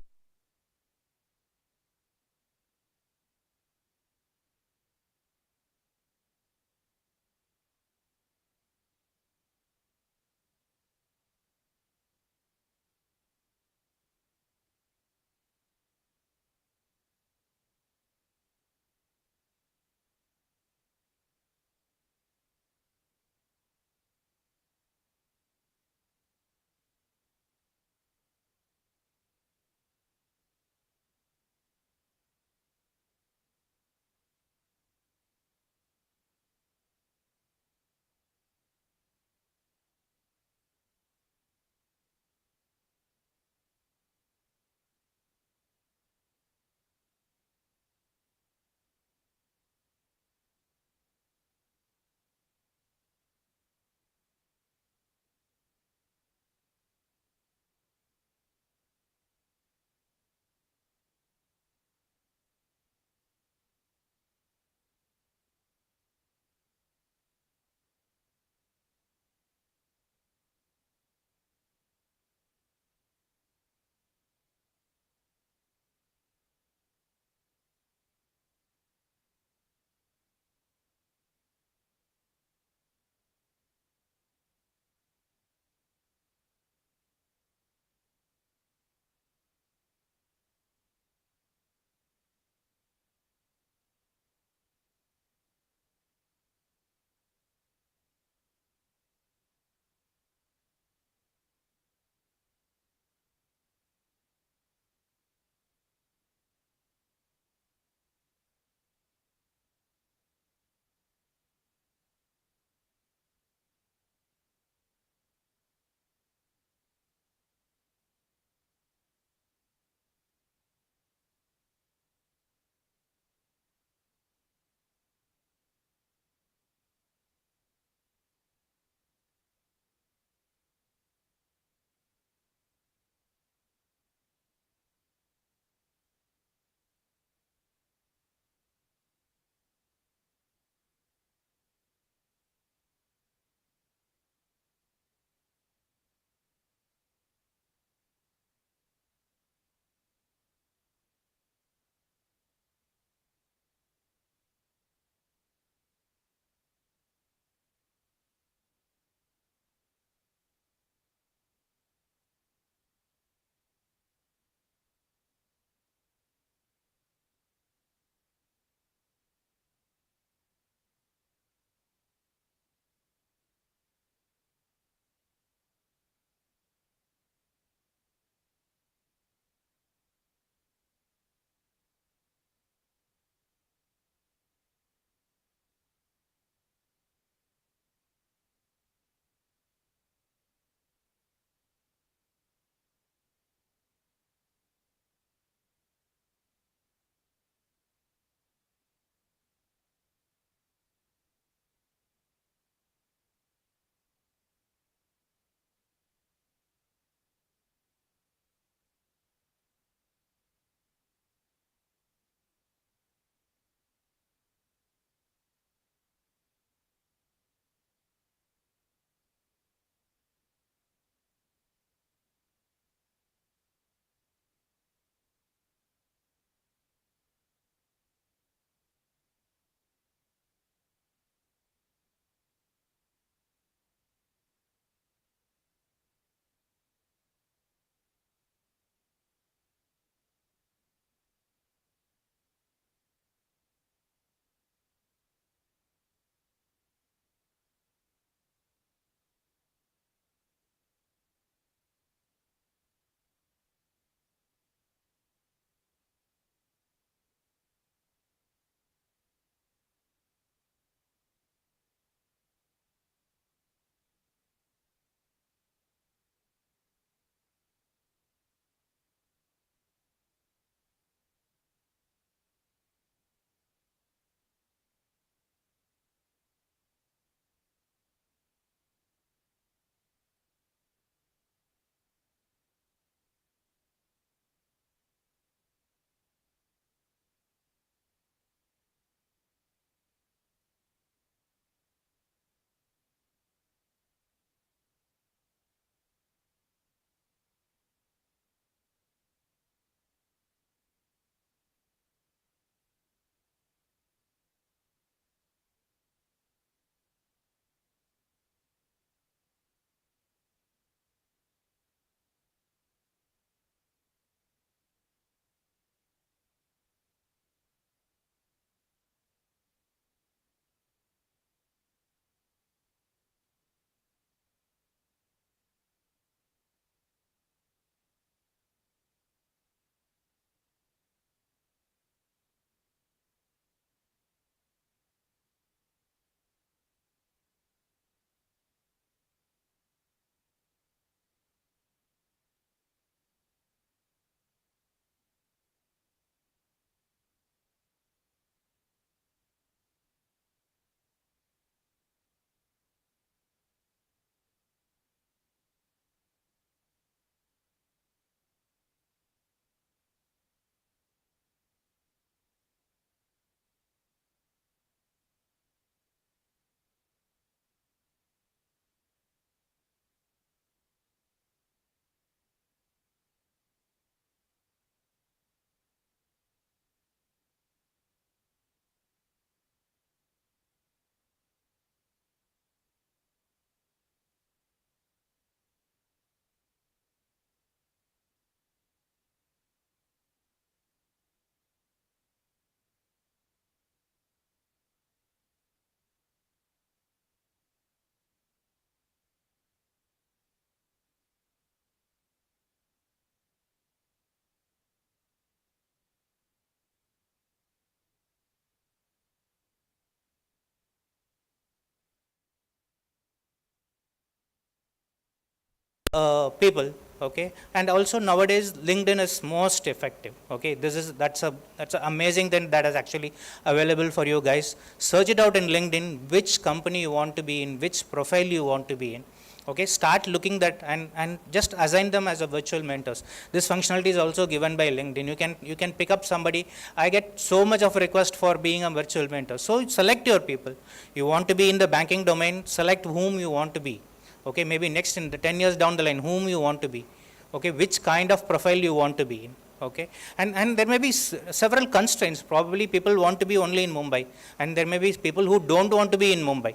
people. Okay, and also nowadays LinkedIn is most effective. Okay, that's a amazing thing that is actually available for you guys. Search it out in LinkedIn, which company you want to be in, which profile you want to be in. Okay, start looking that and just assign them as a virtual mentors. This functionality is also given by LinkedIn. You can pick up somebody. I get so much of request for being a virtual mentor. So select your people. You want to be in the banking domain, select whom you want to be. Okay, maybe next in the 10 years down the line, whom you want to be. Okay, which kind of profile you want to be in. Okay, and there may be several constraints. Probably people want to be only in Mumbai, and there may be people who don't want to be in Mumbai.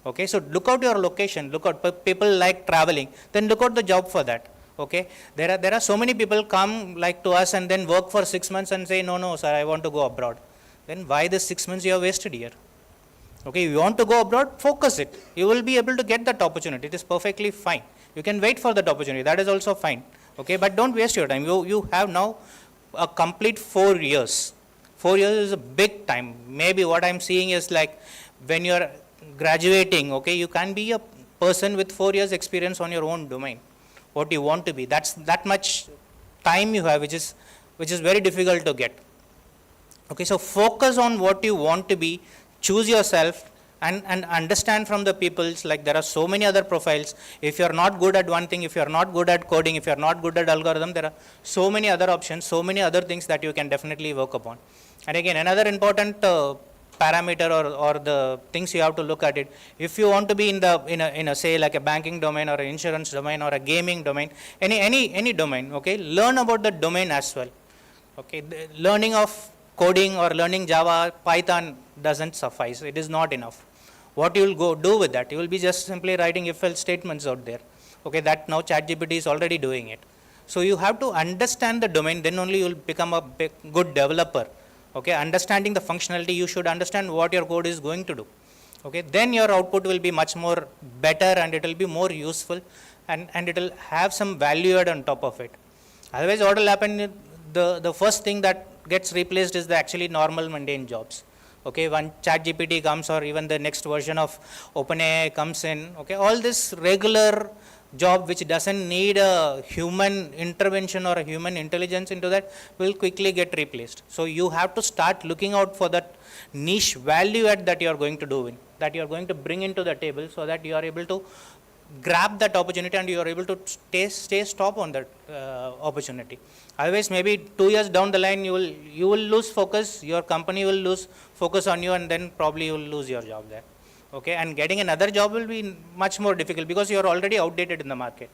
Okay, so look out your location, look out people like traveling, then look out the job for that. Okay, there are so many people come like to us and then work for 6 months and say, no sir, I want to go abroad. Then why the 6 months you have wasted here? Okay, you want to go abroad, focus it. You will be able to get that opportunity. It is perfectly fine. You can wait for that opportunity. That is also fine. Okay, but don't waste your time. You have now a complete 4 years. 4 years is a big time. Maybe what I'm seeing is like when you're graduating, okay, you can be a person with 4 years experience on your own domain. What you want to be. That's that much time you have, which is very difficult to get. Okay, so focus on what you want to be. Choose yourself and understand from the people's, like there are so many other profiles. If you're not good at one thing, if you're not good at coding, if you're not good at algorithm, there are so many other options, so many other things that you can definitely work upon. And again, another important parameter or the things you have to look at it. If you want to be in a say like a banking domain or an insurance domain or a gaming domain, any domain, okay, learn about the domain as well. Okay, the learning of coding or learning Java, Python doesn't suffice. It is not enough. What you will go do with that? You will be just simply writing if-else statements out there. Okay, that now ChatGPT is already doing it. So you have to understand the domain, then only you will become a good developer. Okay, understanding the functionality, you should understand what your code is going to do. Okay, then your output will be much more better and it will be more useful and it will have some value add on top of it. Otherwise, what will happen, the first thing that gets replaced is the actually normal mundane jobs. Okay, when ChatGPT comes or even the next version of OpenAI comes in, okay, all this regular job which doesn't need a human intervention or a human intelligence into that will quickly get replaced. So you have to start looking out for that niche value add that you are going to do in, that you are going to bring into the table so that you are able to grab that opportunity and you are able to stay stop on that opportunity. Otherwise, maybe 2 years down the line, you will lose focus, your company will lose focus on you and then probably you will lose your job there. Okay, and getting another job will be much more difficult because you are already outdated in the market.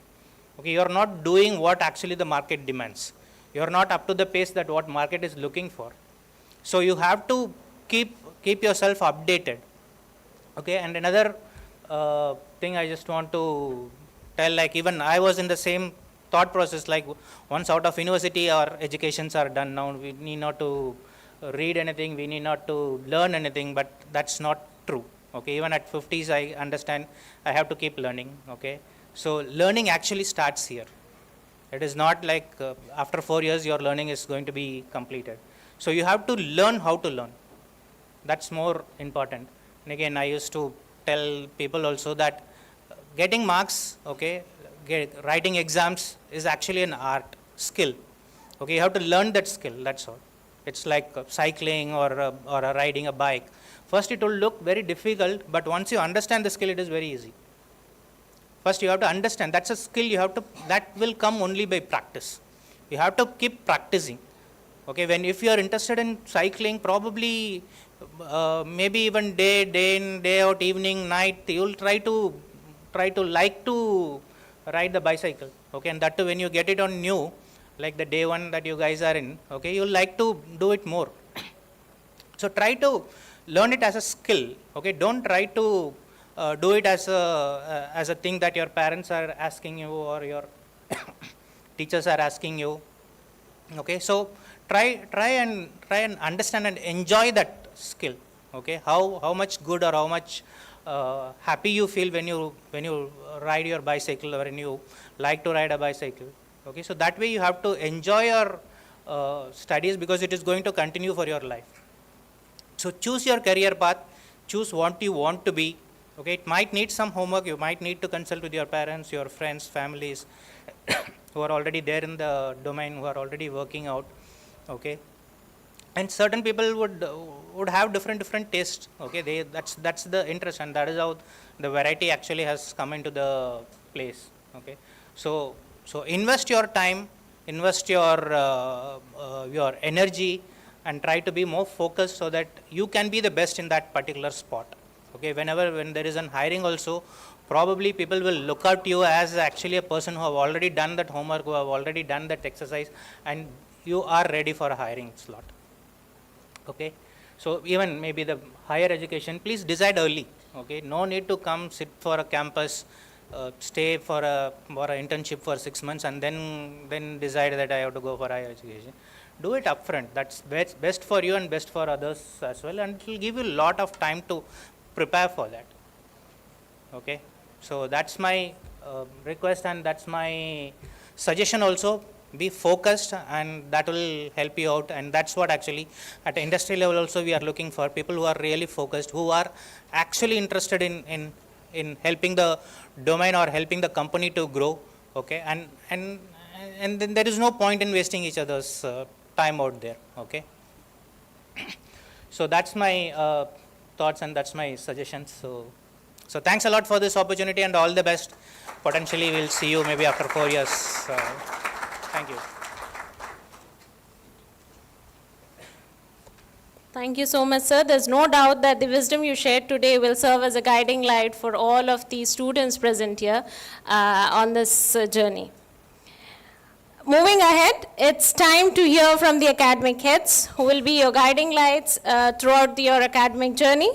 Okay, you are not doing what actually the market demands. You are not up to the pace that what market is looking for. So you have to keep yourself updated. Okay, and another thing I just want to tell, like even I was in the same thought process, like once out of university our educations are done now, we need not to read anything, we need not to learn anything, but that's not true. Okay, even at 50s I understand I have to keep learning. Okay, so learning actually starts here. It is not like after 4 years your learning is going to be completed. So you have to learn how to learn. That's more important. And again, I used to tell people also that getting marks, okay, writing exams is actually an art, skill. Okay, you have to learn that skill, that's all. It's like cycling or riding a bike. First it will look very difficult, but once you understand the skill, it is very easy. First you have to understand, that's a skill you have to, that will come only by practice. You have to keep practicing. Okay, if you are interested in cycling, probably maybe even day in, day out, evening, night, you will try to like to ride the bicycle. Okay, and that too when you get it on new, like the day one that you guys are in, okay, you will like to do it more. So try to learn it as a skill. Okay, don't try to do it as a thing that your parents are asking you or your teachers are asking you. Okay, so try and understand and enjoy that skill. Okay, how much good or how much happy you feel when you ride your bicycle or when you like to ride a bicycle. Okay, so that way you have to enjoy your studies because it is going to continue for your life. So choose your career path, choose what you want to be. Okay, it might need some homework, you might need to consult with your parents, your friends, families who are already there in the domain, who are already working out, okay. And certain people would have different tastes, okay. That's the interest, and that is how the variety actually has come into the place, okay. So invest your time, invest your energy, and try to be more focused so that you can be the best in that particular spot. Okay, when there is an hiring also, probably people will look at you as actually a person who have already done that homework, who have already done that exercise, and you are ready for a hiring slot. Okay, so even maybe the higher education, please decide early. Okay, no need to come sit for a campus, stay for an internship for 6 months, and then decide that I have to go for higher education. Do it upfront. That's best for you and best for others as well, and it will give you a lot of time to prepare for that. Okay, so that's my request, and that's my suggestion also. Be focused, and that will help you out, and that's what actually at industry level also we are looking for, people who are really focused, who are actually interested in helping the domain or helping the company to grow. Okay, and then there is no point in wasting each other's time out there. Okay, so that's my thoughts, and that's my suggestions. So thanks a lot for this opportunity, and all the best. Potentially we'll see you maybe after 4 years. Thank you. Thank you so much, sir. There's no doubt that the wisdom you shared today will serve as a guiding light for all of the students present here on this journey. Moving ahead, it's time to hear from the academic heads who will be your guiding lights throughout your academic journey.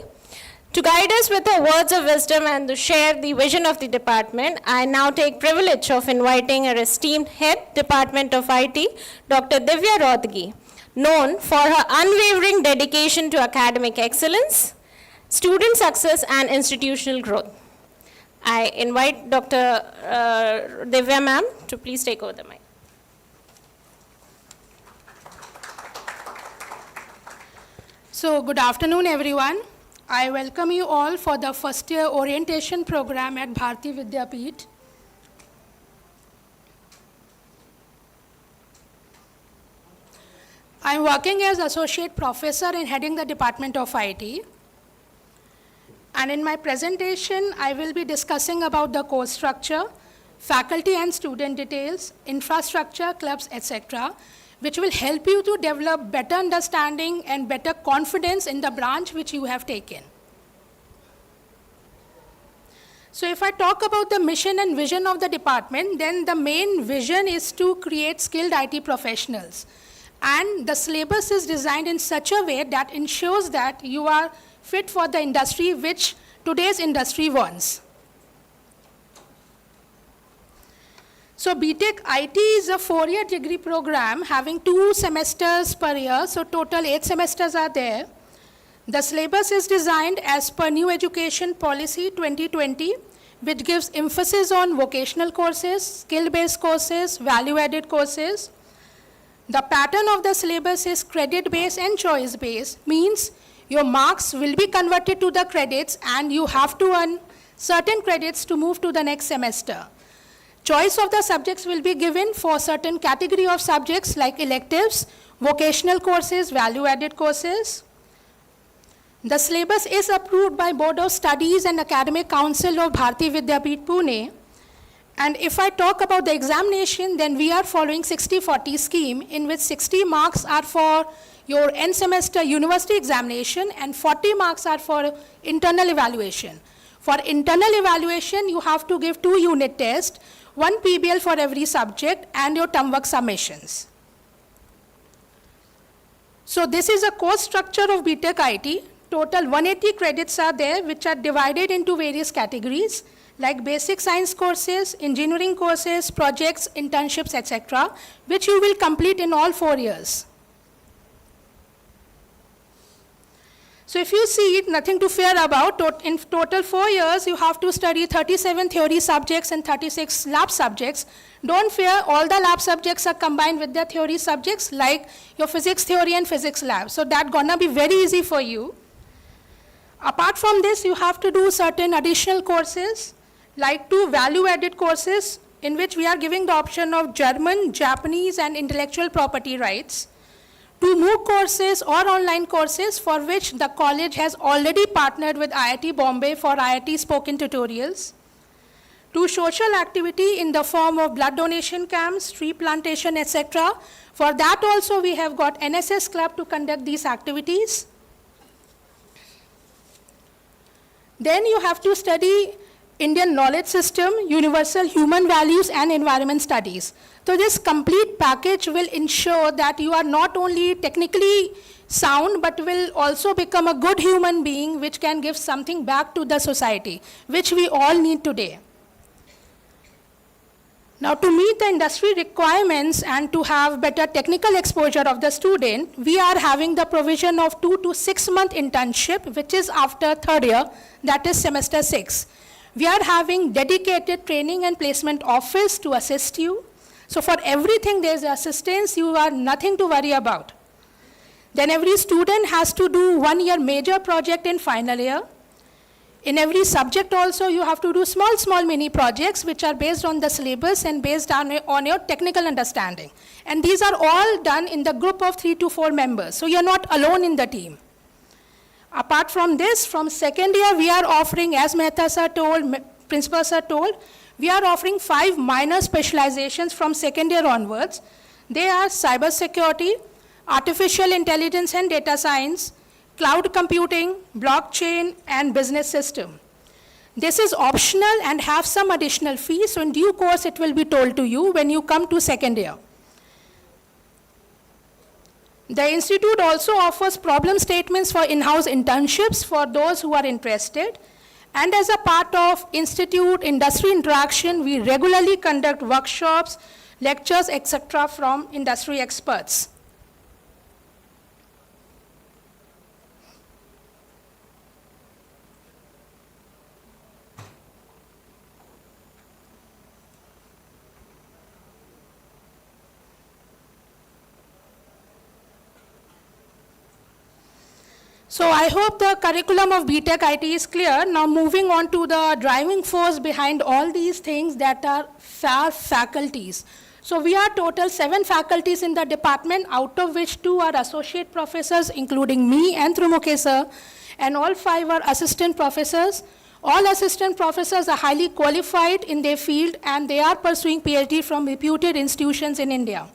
To guide us with their words of wisdom and to share the vision of the department, I now take privilege of inviting our esteemed head, Department of IT, Dr. Divya Rodgi, known for her unwavering dedication to academic excellence, student success, and institutional growth. I invite Dr. Divya ma'am to please take over the mic. So, good afternoon, everyone. I welcome you all for the first year orientation program at Bharati Vidyapeeth. I'm working as associate professor and heading the Department of IT. And in my presentation, I will be discussing about the course structure, faculty and student details, infrastructure, clubs, etc., which will help you to develop better understanding and better confidence in the branch which you have taken. So if I talk about the mission and vision of the department, then the main vision is to create skilled IT professionals. And the syllabus is designed in such a way that ensures that you are fit for the industry which today's industry wants. So BTech IT is a 4-year degree program having 2 semesters per year, so total 8 semesters are there. The syllabus is designed as per New Education Policy 2020, which gives emphasis on vocational courses, skill-based courses, value-added courses. The pattern of the syllabus is credit-based and choice-based, means your marks will be converted to the credits and you have to earn certain credits to move to the next semester. Choice of the subjects will be given for certain category of subjects like electives, vocational courses, value-added courses. The syllabus is approved by Board of Studies and Academic Council of Bharati Vidyapeeth, Pune. And if I talk about the examination, then we are following 60-40 scheme in which 60 marks are for your end semester university examination and 40 marks are for internal evaluation. For internal evaluation, you have to give 2 unit tests, 1 PBL for every subject, and your term work summations. So this is a course structure of BTech IT. Total 180 credits are there, which are divided into various categories, like basic science courses, engineering courses, projects, internships, etc., which you will complete in all 4 years. So if you see it, nothing to fear about. In total 4 years, you have to study 37 theory subjects and 36 lab subjects. Don't fear, all the lab subjects are combined with the theory subjects, like your physics theory and physics lab. So that's gonna be very easy for you. Apart from this, you have to do certain additional courses, like 2 value-added courses, in which we are giving the option of German, Japanese, and intellectual property rights. 2 MOOC courses or online courses for which the college has already partnered with IIT Bombay for IIT spoken tutorials. 2 social activity in the form of blood donation camps, tree plantation, etc. For that also we have got NSS club to conduct these activities. Then you have to study Indian knowledge system, universal human values, and environment studies. So this complete package will ensure that you are not only technically sound, but will also become a good human being which can give something back to the society, which we all need today. Now, to meet the industry requirements and to have better technical exposure of the student, we are having the provision of 2 to 6 month internship, which is after 3rd year, that is semester 6. We are having dedicated training and placement office to assist you. So for everything there is assistance, you are nothing to worry about. Then every student has to do 1 year major project in final year. In every subject also you have to do small mini projects which are based on the syllabus and based on your technical understanding. And these are all done in the group of 3 to 4 members. So you are not alone in the team. Apart from this, from 2nd year we are offering, as Mehta sir told, Principal sir told, we are offering 5 minor specializations from 2nd year onwards. They are cyber security, artificial intelligence and data science, cloud computing, blockchain, and business system. This is optional and have some additional fees, so in due course it will be told to you when you come to 2nd year. The institute also offers problem statements for in-house internships for those who are interested. And as a part of institute industry interaction, we regularly conduct workshops, lectures, etc. from industry experts. So I hope the curriculum of BTech IT is clear. Now moving on to the driving force behind all these things, that are faculties. So we are total 7 faculties in the department, out of which 2 are associate professors, including me and Trumuke sir, and all 5 are assistant professors. All assistant professors are highly qualified in their field and they are pursuing PhD from reputed institutions in India.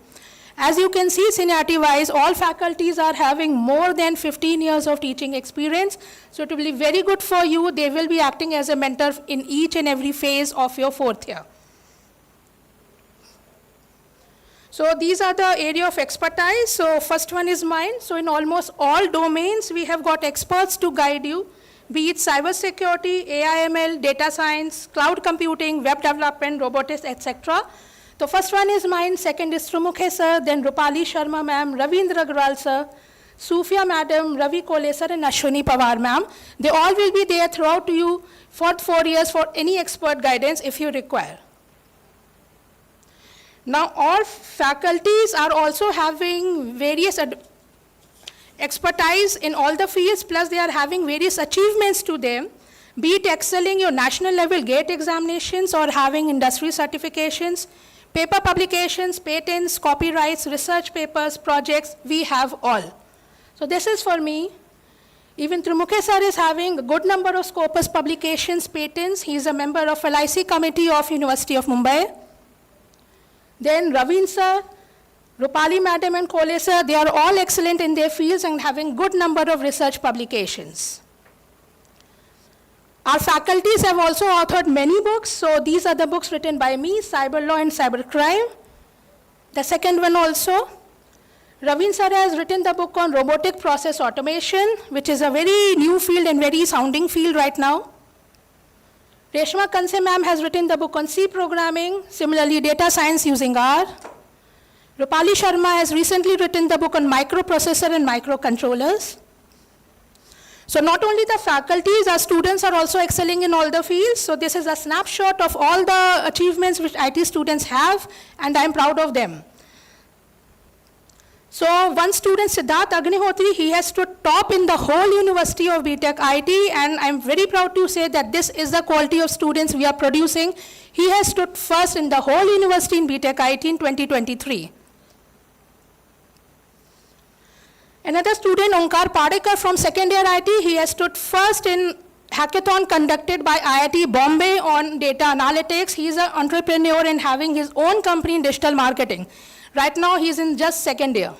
As you can see, seniority-wise, all faculties are having more than 15 years of teaching experience. So it will be very good for you. They will be acting as a mentor in each and every phase of your 4th year. So these are the area of expertise. So first one is mine. So in almost all domains, we have got experts to guide you, be it cybersecurity, AI/ML, data science, cloud computing, web development, robotics, etc. So first one is mine, second is Trumukhe sir, then Rupali Sharma ma'am, Ravindra Agrawal sir, Sufia madam, Ravi Kole sir, and Ashwini Pawar ma'am. They all will be there throughout you for 4 years for any expert guidance if you require. Now all faculties are also having various expertise in all the fields, plus they are having various achievements to them, be it excelling your national level GATE examinations or having industry certifications, paper publications, patents, copyrights, research papers, projects, we have all. So this is for me. Even Trumuke sir is having a good number of Scopus publications, patents. He is a member of LIC committee of University of Mumbai. Then Ravin sir, Rupali madam and Kole sir, they are all excellent in their fields and having good number of research publications. Our faculties have also authored many books. So these are the books written by me, Cyber Law and Cybercrime. The second one also, Ravin sir has written the book on robotic process automation, which is a very new field and very sounding field right now. Reshma Kanse ma'am has written the book on C programming, similarly data science using R. Rupali Sharma has recently written the book on microprocessor and microcontrollers. So not only the faculties, our students are also excelling in all the fields. So this is a snapshot of all the achievements which IT students have, and I'm proud of them. So one student, Siddharth Agnihotri, he has stood top in the whole University of BTech IT, and I'm very proud to say that this is the quality of students we are producing. He has stood first in the whole university in BTech IT in 2023. Another student, Onkar Padekar from second year IT, he has stood first in hackathon conducted by IIT Bombay on data analytics. He is an entrepreneur and having his own company in digital marketing. Right now, he is in just second year.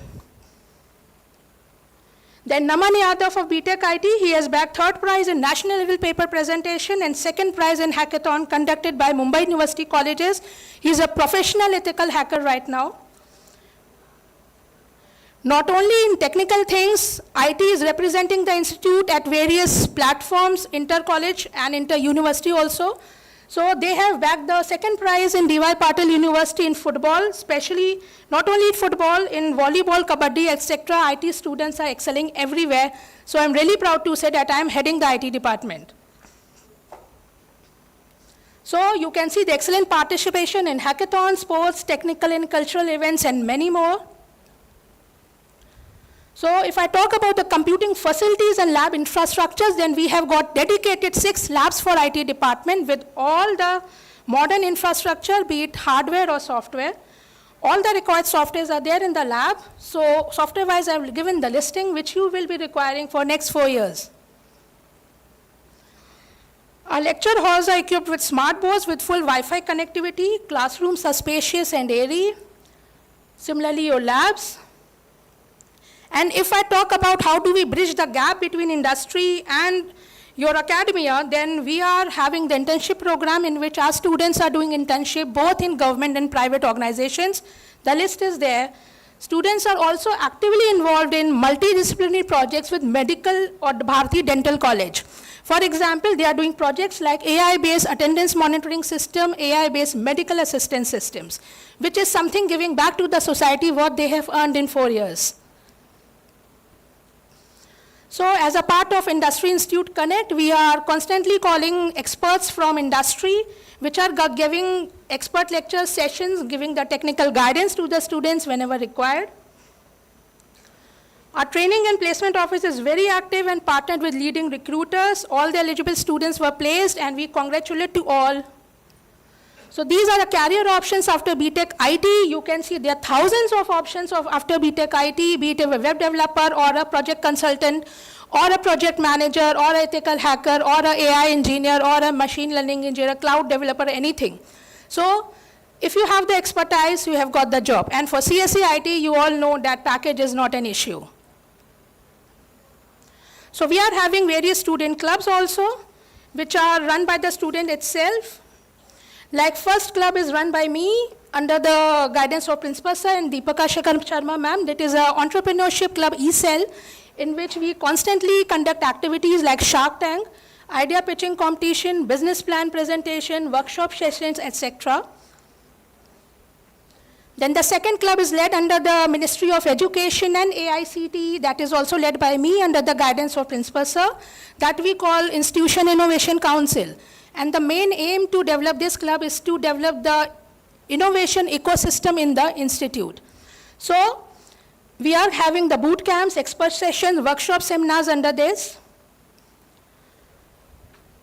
Then Naman Yadav of BTech IT, he has bagged third prize in national level paper presentation and second prize in hackathon conducted by Mumbai University Colleges. He is a professional ethical hacker right now. Not only in technical things, IT is representing the institute at various platforms, inter-college and inter-university also. So they have bagged the second prize in DY Patil University in football, especially not only in football, in volleyball, kabaddi, etc. IT students are excelling everywhere. So I'm really proud to say that I'm heading the IT department. So you can see the excellent participation in hackathons, sports, technical and cultural events, and many more. So if I talk about the computing facilities and lab infrastructures, then we have got dedicated 6 labs for IT department with all the modern infrastructure, be it hardware or software. All the required softwares are there in the lab. So software-wise, I've given the listing which you will be requiring for next 4 years. Our lecture halls are equipped with smart boards with full Wi-Fi connectivity. Classrooms are spacious and airy. Similarly, your labs. And if I talk about how do we bridge the gap between industry and your academia, then we are having the internship program in which our students are doing internship both in government and private organizations. The list is there. Students are also actively involved in multidisciplinary projects with medical or Bharati Dental College. For example, they are doing projects like AI-based attendance monitoring system, AI-based medical assistance systems, which is something giving back to the society what they have earned in 4 years. So as a part of Industry Institute Connect, we are constantly calling experts from industry, which are giving expert lecture sessions, giving the technical guidance to the students whenever required. Our training and placement office is very active and partnered with leading recruiters. All the eligible students were placed, and we congratulate to all. So these are the career options after BTech IT. You can see there are thousands of options after BTech IT, be it a web developer or a project consultant or a project manager or an ethical hacker or an AI engineer or a machine learning engineer, a cloud developer, anything. So if you have the expertise, you have got the job. And for CSE IT, you all know that package is not an issue. So we are having various student clubs also, which are run by the student itself. Like first club is run by me under the guidance of Principal Sir and Deepika Shekhar Sharma ma'am. That is an entrepreneurship club E-Cell in which we constantly conduct activities like Shark Tank, idea pitching competition, business plan presentation, workshop sessions, etc. Then the second club is led under the Ministry of Education and AICTE, that is also led by me under the guidance of Principal Sir, that we call Institution Innovation Council. And the main aim to develop this club is to develop the innovation ecosystem in the institute. So we are having the boot camps, expert sessions, workshop seminars under this.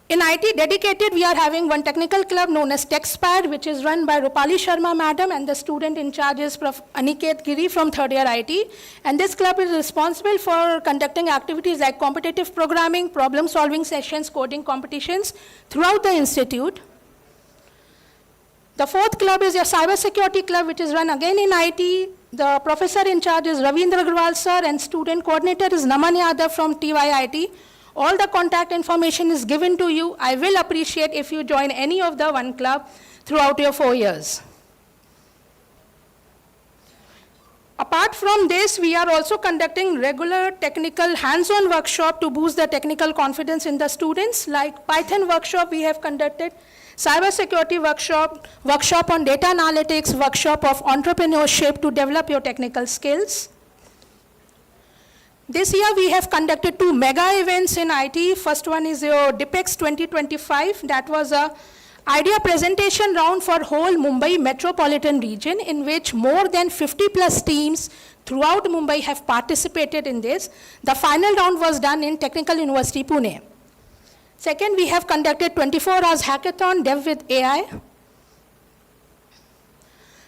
In IT dedicated, we are having one technical club known as TechSpire, which is run by Rupali Sharma madam, and the student in charge is Prof. Aniket Giri from third year IT. And this club is responsible for conducting activities like competitive programming, problem solving sessions, coding competitions throughout the institute. The fourth club is your cybersecurity club, which is run again in IT. The professor in charge is Ravindra Agrawal sir, and student coordinator is Naman Yadav from TYIT. All the contact information is given to you. I will appreciate if you join any of the one club throughout your 4 years. Apart from this, we are also conducting regular technical hands-on workshop to boost the technical confidence in the students. Like Python workshop, we have conducted cybersecurity workshop on data analytics, workshop of entrepreneurship to develop your technical skills. This year we have conducted 2 mega events in IT. First one is your DIPEX 2025. That was a idea presentation round for whole Mumbai metropolitan region, in which more than 50 plus teams throughout Mumbai have participated in this. The final round was done in Technical University, Pune. Second, we have conducted 24 hours hackathon, Dev with AI.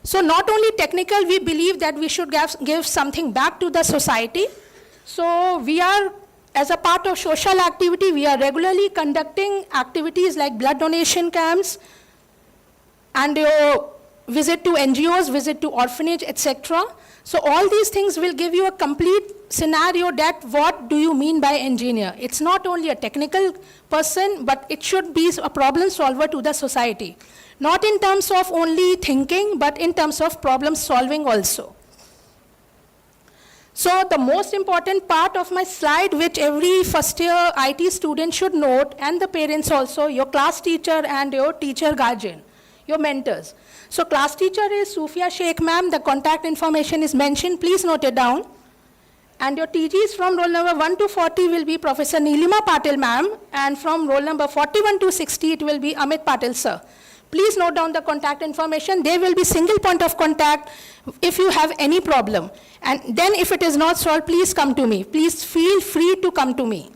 So not only technical, we believe that we should give something back to the society. So we are, as a part of social activity, we are regularly conducting activities like blood donation camps and visit to NGOs, visit to orphanage, etc. So all these things will give you a complete scenario that what do you mean by engineer. It's not only a technical person, but it should be a problem solver to the society. Not in terms of only thinking, but in terms of problem solving also. So the most important part of my slide, which every first year IT student should note, and the parents also, your class teacher and your teacher guardian, your mentors. So class teacher is Sufia Sheikh ma'am, the contact information is mentioned, please note it down. And your TGs from roll number 1 to 40 will be Professor Neelima Patil ma'am, and from roll number 41 to 60 it will be Amit Patil sir. Please note down the contact information. There will be single point of contact if you have any problem. And then if it is not solved, please come to me. Please feel free to come to me.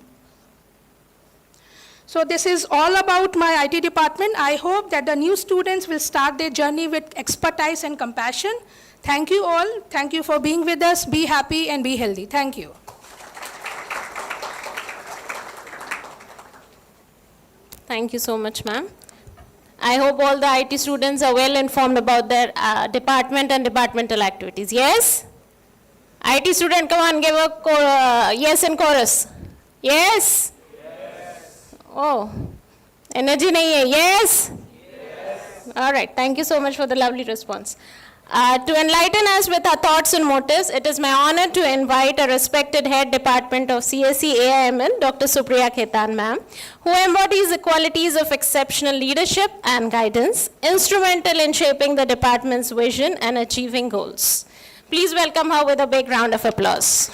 So this is all about my IT department. I hope that the new students will start their journey with expertise and compassion. Thank you all. Thank you for being with us. Be happy and be healthy. Thank you. Thank you so much, ma'am. I hope all the IT students are well informed about their department and departmental activities. Yes? IT student, come on, give a yes in chorus. Yes? Yes. Oh, energy nahi hai. Yes? Yes. All right, thank you so much for the lovely response. To enlighten us with our thoughts and motives, it is my honor to invite a respected head department of CSE AIML, Dr. Supriya Khetan ma'am, who embodies the qualities of exceptional leadership and guidance, instrumental in shaping the department's vision and achieving goals. Please welcome her with a big round of applause.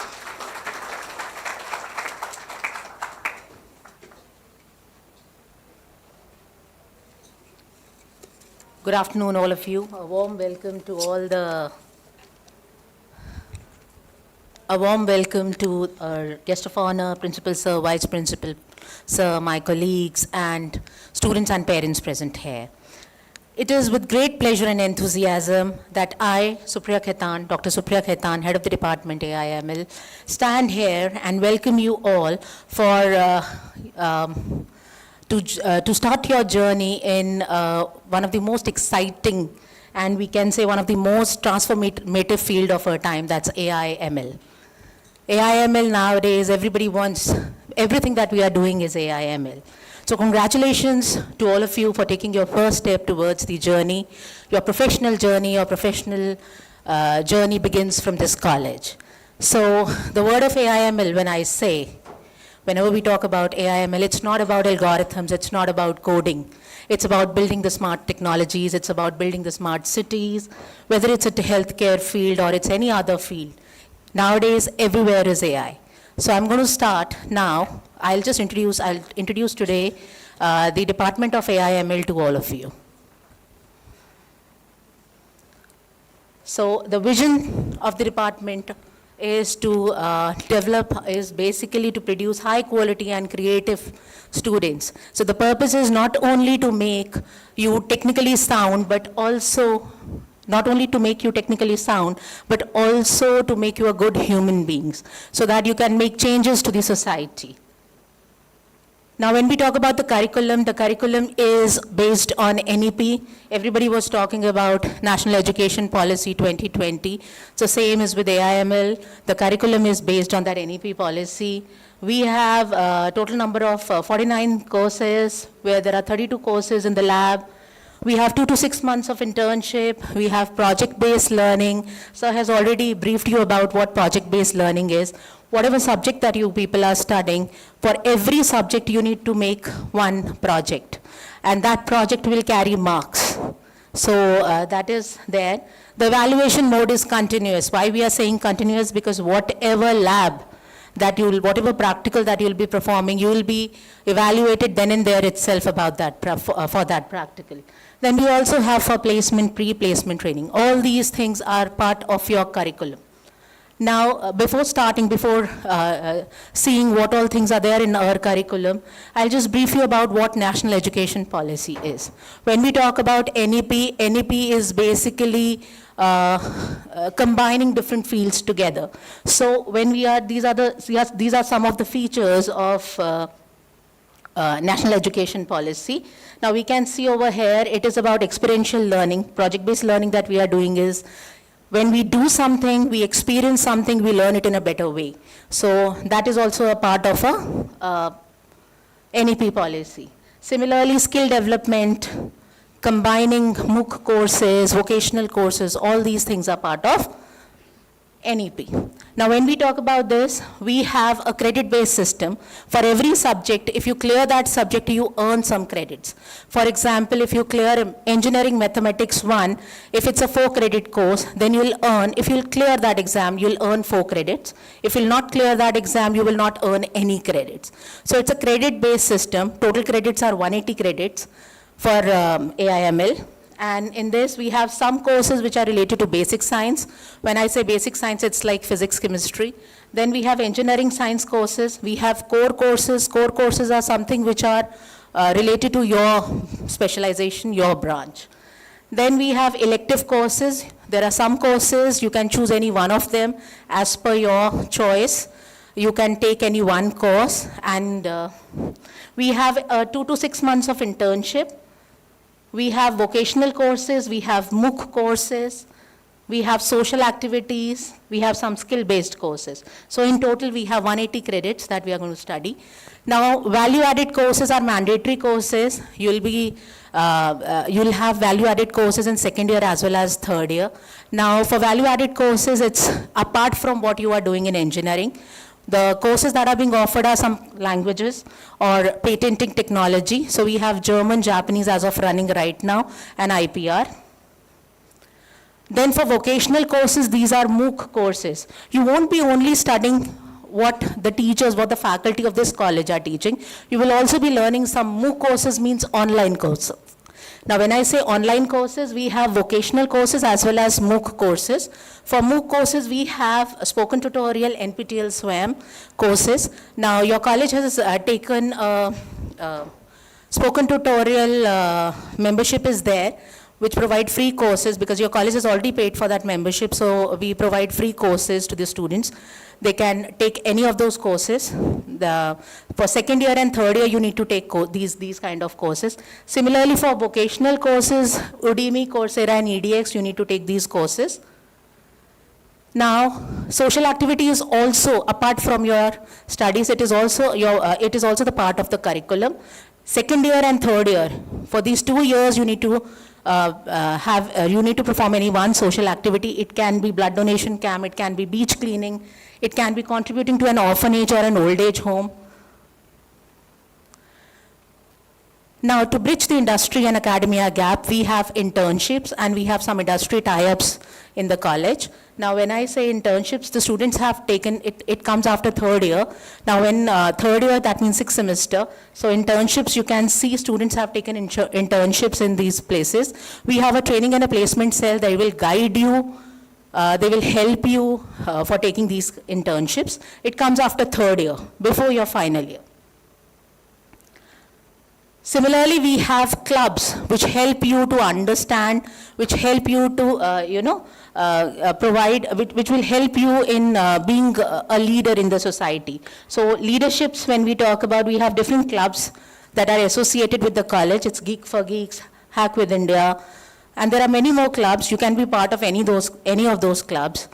Good afternoon, all of you. A warm welcome to our guest of honor, Principal Sir, Vice Principal Sir, my colleagues, and students and parents present here. It is with great pleasure and enthusiasm that I, Supriya Khetan, Dr. Supriya Khetan, Head of the Department AIML, stand here and welcome you all for to start your journey in one of the most exciting and we can say one of the most transformative field of our time, that's AI/ML. AI/ML nowadays, everybody wants, everything that we are doing is AI/ML. So congratulations to all of you for taking your first step towards the journey. Your professional journey, your professional journey begins from this college. So the word of AI/ML, when I say, whenever we talk about AI/ML, it's not about algorithms, it's not about coding. It's about building the smart technologies, it's about building the smart cities, whether it's at the healthcare field or it's any other field. Nowadays, everywhere is AI. So I'm going to start now. I'll introduce today the Department of AI/ML to all of you. So the vision of the department is to is basically to produce high quality and creative students. So the purpose is not only to make you technically sound, but also not only to make you technically sound, but also to make you a good human beings, so that you can make changes to the society. Now, when we talk about the curriculum is based on NEP. Everybody was talking about National Education Policy 2020. So same is with AI/ML. The curriculum is based on that NEP policy. We have a total number of 49 courses, where there are 32 courses in the lab. We have 2 to 6 months of internship. We have project-based learning. Sir has already briefed you about what project-based learning is. Whatever subject that you people are studying, for every subject you need to make one project. And that project will carry marks. So that is there. The evaluation mode is continuous. Why we are saying continuous? Because whatever lab that you will, whatever practical that you will be performing, you will be evaluated then and there itself about that, for that practical. Then we also have for placement, pre-placement training. All these things are part of your curriculum. Now, before seeing what all things are there in our curriculum, I'll just brief you about what National Education Policy is. When we talk about NEP, NEP is basically combining different fields together. So when we are, these are some of the features of National Education Policy. Now we can see over here, it is about experiential learning. Project-based learning that we are doing is, when we do something, we experience something, we learn it in a better way. So that is also a part of a NEP policy. Similarly, skill development, combining MOOC courses, vocational courses, all these things are part of NEP. Now when we talk about this, we have a credit-based system. For every subject, if you clear that subject, you earn some credits. For example, if you clear Engineering Mathematics 1, if it's a 4-credit course, then you will earn, if you'll clear that exam, you'll earn 4 credits. If you'll not clear that exam, you will not earn any credits. So it's a credit-based system. Total credits are 180 credits for AIML. And in this, we have some courses which are related to basic science. When I say basic science, it's like physics, chemistry. Then we have engineering science courses. We have core courses. Core courses are something which are related to your specialization, your branch. Then we have elective courses. There are some courses, you can choose any one of them as per your choice. You can take any one course. And we have 2 to 6 months of internship. We have vocational courses, we have MOOC courses, we have social activities, we have some skill-based courses. So in total, we have 180 credits that we are going to study. Now, value-added courses are mandatory courses. You'll have value-added courses in second year as well as third year. Now, for value-added courses, it's apart from what you are doing in engineering. The courses that are being offered are some languages or patenting technology. So we have German, Japanese as of running right now, and IPR. Then for vocational courses, these are MOOC courses. You won't be only studying what the teachers, what the faculty of this college are teaching. You will also be learning some MOOC courses, means online courses. Now when I say online courses, we have vocational courses as well as MOOC courses. For MOOC courses, we have a spoken tutorial, NPTEL SWAYAM courses. Now your college has taken spoken tutorial membership is there, which provide free courses because your college has already paid for that membership. So we provide free courses to the students. They can take any of those courses. For second year and third year, you need to take these kind of courses. Similarly, for vocational courses, Udemy, Coursera, and EDX, you need to take these courses. Now, social activity is also, apart from your studies, it is also the part of the curriculum. Second year and third year, for these 2 years, you need to perform any one social activity. It can be blood donation camp, it can be beach cleaning, it can be contributing to an orphanage or an old age home. Now, to bridge the industry and academia gap, we have internships and we have some industry tie-ups in the college. Now, when I say internships, the students have taken, it comes after third year. Now, in third year, that means 6th semester. So in-internships, you can see students have taken internships in these places. We have a training and a placement cell. They will guide you. They will help you for taking these internships. It comes after third year, before your final year. Similarly, we have clubs which help you to understand, which help you to, which will help you in being a leader in the society. So leaderships, when we talk about, we have different clubs that are associated with the college. It's Geek for Geeks, Hack with India, and there are many more clubs. You can be part of any of those clubs.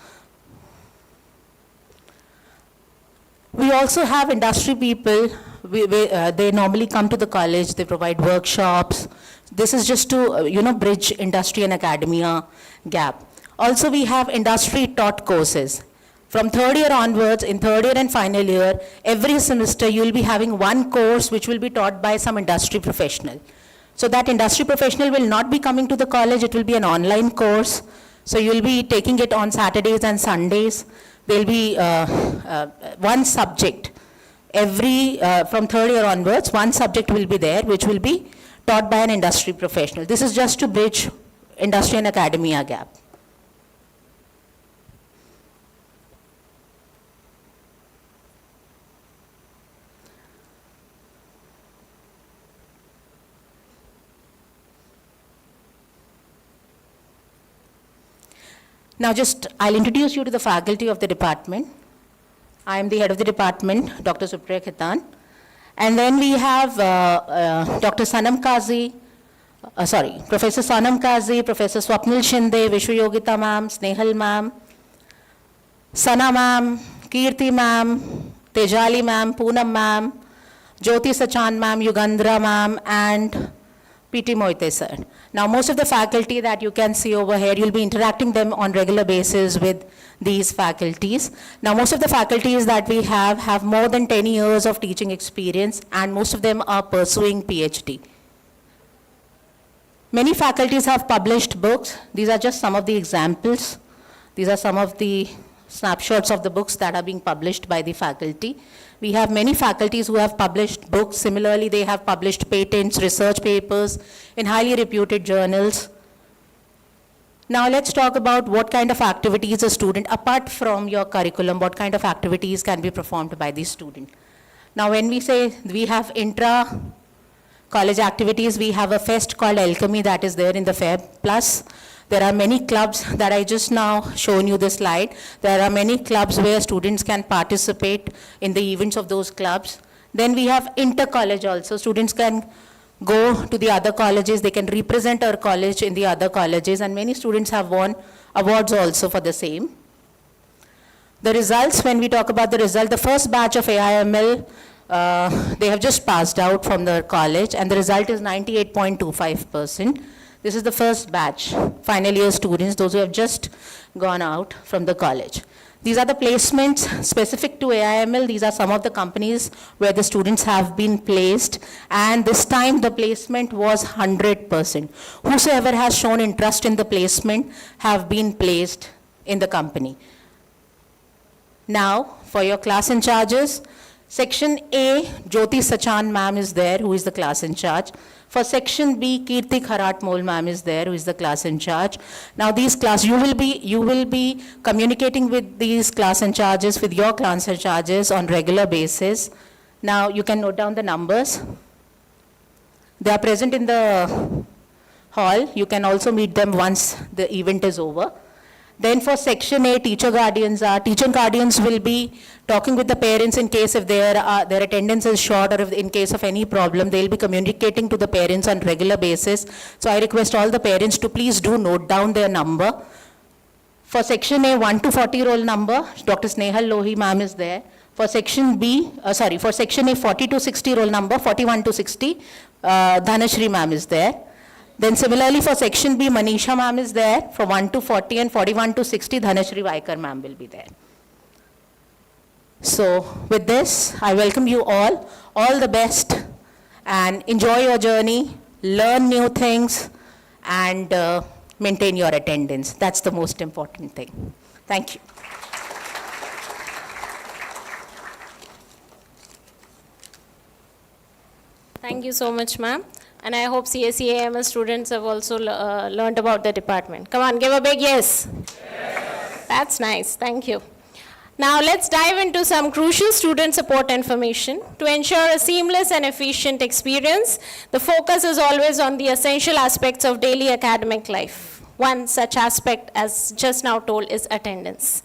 We also have industry people. They normally come to the college, they provide workshops. This is just to, bridge industry and academia gap. Also, we have industry taught courses. From third year onwards, in third year and final year, every semester you will be having one course which will be taught by some industry professional. So that industry professional will not be coming to the college, it will be an online course. So you will be taking it on Saturdays and Sundays. there'll be one subject. From third year onwards, one subject will be there, which will be taught by an industry professional. This is just to bridge industry and academia gap. Now I'll introduce you to the faculty of the department. I am the head of the department, Dr. Supriya Khaitan. And then we have Dr. Sanam Kazi, Professor Sanam Kazi, Professor Swapnil Shinde, Vishwa Yogita ma'am, Snehal ma'am, Sana ma'am, Kirti ma'am, Tejali ma'am, Poonam ma'am, Jyoti Sachan ma'am, Yugandhara ma'am, and P.T. Moite sir. Now, most of the faculty that you can see over here, you'll be interacting them on regular basis with these faculties. Now, most of the faculties that we have more than 10 years of teaching experience, and most of them are pursuing PhD. Many faculties have published books. These are just some of the examples. These are some of the snapshots of the books that are being published by the faculty. We have many faculties who have published books. Similarly, they have published patents, research papers in highly reputed journals. Now let's talk about what kind of activities a student, apart from your curriculum, what kind of activities can be performed by the student. Now when we say we have intra-college activities, we have a fest called Alchemy that is there in the Fair. Plus, there are many clubs that I just now shown you this slide. There are many clubs where students can participate in the events of those clubs. Then we have inter-college also. Students can go to the other colleges. They can represent our college in the other colleges. And many students have won awards also for the same. The results, when we talk about the result, the first batch of AIML, they have just passed out from their college. And the result is 98.25%. This is the first batch, final year students, those who have just gone out from the college. These are the placements specific to AIML. These are some of the companies where the students have been placed. And this time the placement was 100%. Whosoever has shown interest in the placement have been placed in the company. Now, for your class in charges, Section A, Jyoti Sachan ma'am is there, who is the class in charge. For Section B, Kirti Kharat-Mol ma'am is there, who is the class in charge. Now these class, you will be communicating with these class in charges, with your class in charges on regular basis. Now you can note down the numbers. They are present in the hall. You can also meet them once the event is over. Then for Section A, teacher guardians will be talking with the parents in case if their attendance is short, or if in case of any problem, they'll be communicating to the parents on regular basis. So I request all the parents to please do note down their number. For Section A, 1 to 40 roll number, Dr. Snehal Lohi ma'am is there. For Section B, for Section A, 40 to 60 roll number, 41 to 60, Dhanashri ma'am is there. Then similarly for Section B, Manisha ma'am is there. For 1 to 40 and 41 to 60, Dhanashri Vaikar ma'am will be there. So with this, I welcome you all the best, and enjoy your journey, learn new things, and maintain your attendance. That's the most important thing. Thank you. Thank you so much, ma'am. And I hope CSE-AMS students have also learned about the department. Come on, give a big yes. Yes. That's nice. Thank you. Now let's dive into some crucial student support information. To ensure a seamless and efficient experience, the focus is always on the essential aspects of daily academic life. One such aspect, as just now told, is attendance.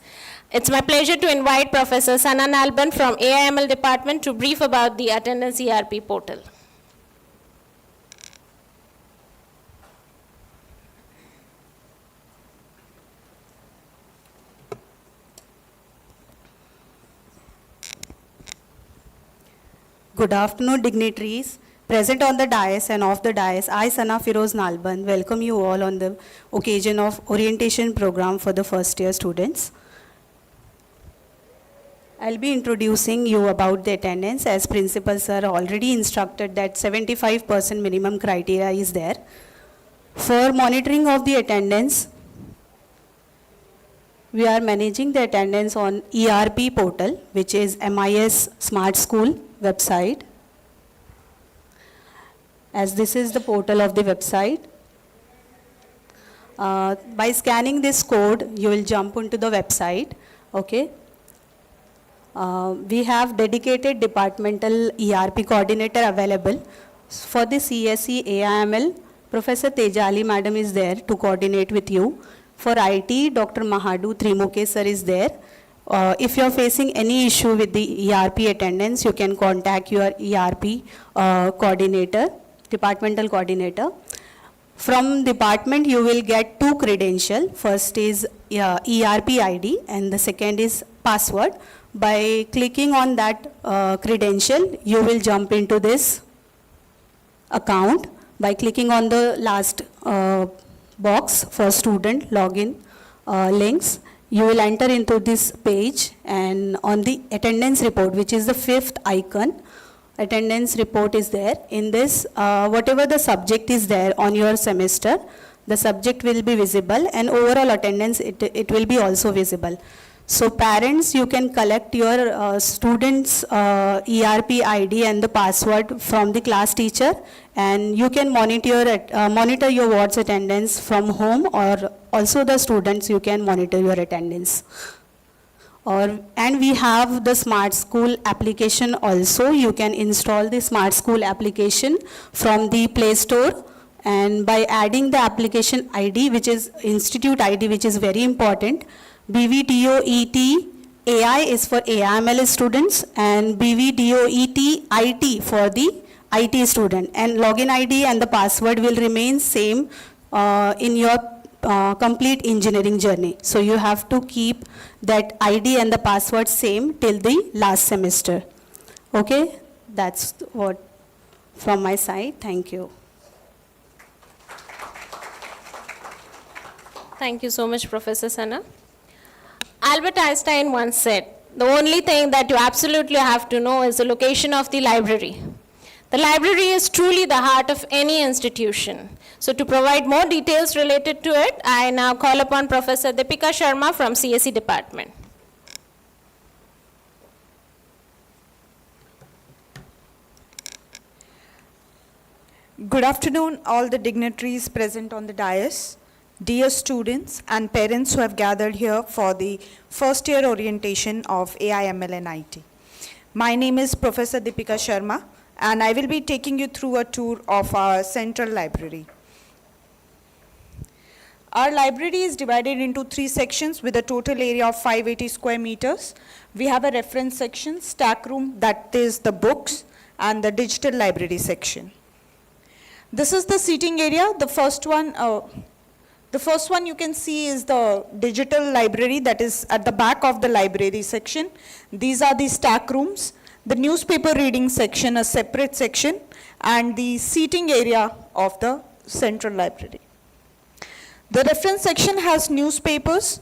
It's my pleasure to invite Professor Sanan Alban from AIML department to brief about the attendance ERP portal. Good afternoon, dignitaries. Present on the dais and off the dais, I, Sana Firoz Nalban, welcome you all on the occasion of orientation program for the first year students. I'll be introducing you about the attendance, as principal sir already instructed that 75% minimum criteria is there. For monitoring of the attendance, we are managing the attendance on ERP portal, which is MIS Smart School website. As this is the portal of the website. By scanning this code, you will jump into the website, okay? We have dedicated departmental ERP coordinator available. For the CSE AIML, Professor Tejali Madam is there to coordinate with you. For IT, Dr. Mahadu Trimuke sir is there. If you are facing any issue with the ERP attendance, you can contact your ERP coordinator, departmental coordinator. From department, you will get 2 credentials. First is ERP ID and the second is password. By clicking on that credential, you will jump into this account. By clicking on the last box for student login links, you will enter into this page, and on the attendance report, which is the 5th icon, attendance report is there. In this, whatever the subject is there on your semester, the subject will be visible, and overall attendance, it will be also visible. So parents, you can collect your students' ERP ID and the password from the class teacher, and you can monitor your ward's attendance from home, or also the students, you can monitor your attendance. And we have the Smart School application also. You can install the Smart School application from the Play Store, and by adding the application ID, which is institute ID, which is very important. BVDOET AI is for AIML students, and BVDOET IT for the IT student. And login ID and the password will remain same in your complete engineering journey. So you have to keep that ID and the password same till the last semester. Okay, that's what from my side. Thank you. Thank you so much, Professor Sana. Albert Einstein once said, the only thing that you absolutely have to know is the location of the library. The library is truly the heart of any institution. So to provide more details related to it, I now call upon Professor Deepika Sharma from CSE department. Good afternoon, all the dignitaries present on the dais, dear students and parents who have gathered here for the first year orientation of AIML and IT. My name is Professor Deepika Sharma, and I will be taking you through a tour of our central library. Our library is divided into 3 sections with a total area of 580 square meters. We have a reference section, stack room, that is the books, and the digital library section. This is the seating area. The first one you can see is the digital library that is at the back of the library section. These are the stack rooms, the newspaper reading section, a separate section, and the seating area of the central library. The reference section has newspapers,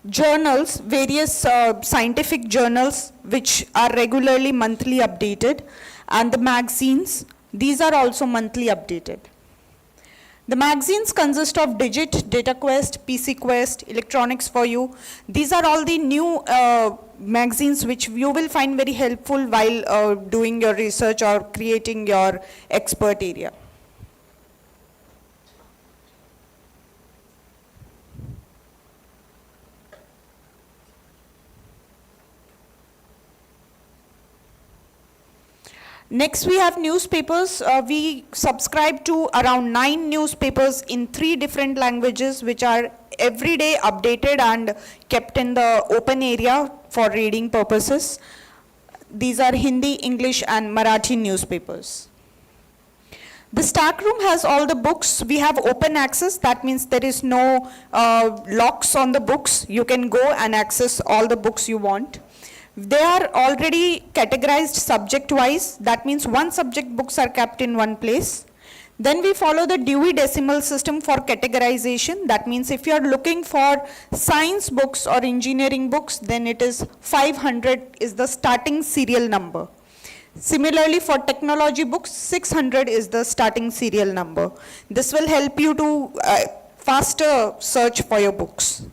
journals, various scientific journals which are regularly monthly updated, and the magazines. These are also monthly updated. The magazines consist of Digit, DataQuest, PC Quest, Electronics for You. These are all the new magazines which you will find very helpful while doing your research or creating your expert area. Next, we have newspapers. We subscribe to around 9 newspapers in 3 different languages, which are every day updated and kept in the open area for reading purposes. These are Hindi, English, and Marathi newspapers. The stack room has all the books. We have open access. That means there is no locks on the books. You can go and access all the books you want. They are already categorized subject-wise. That means one subject books are kept in one place. Then we follow the Dewey Decimal System for categorization. That means if you are looking for science books or engineering books, then it is 500 is the starting serial number. Similarly, for technology books, 600 is the starting serial number. This will help you to faster search for your books.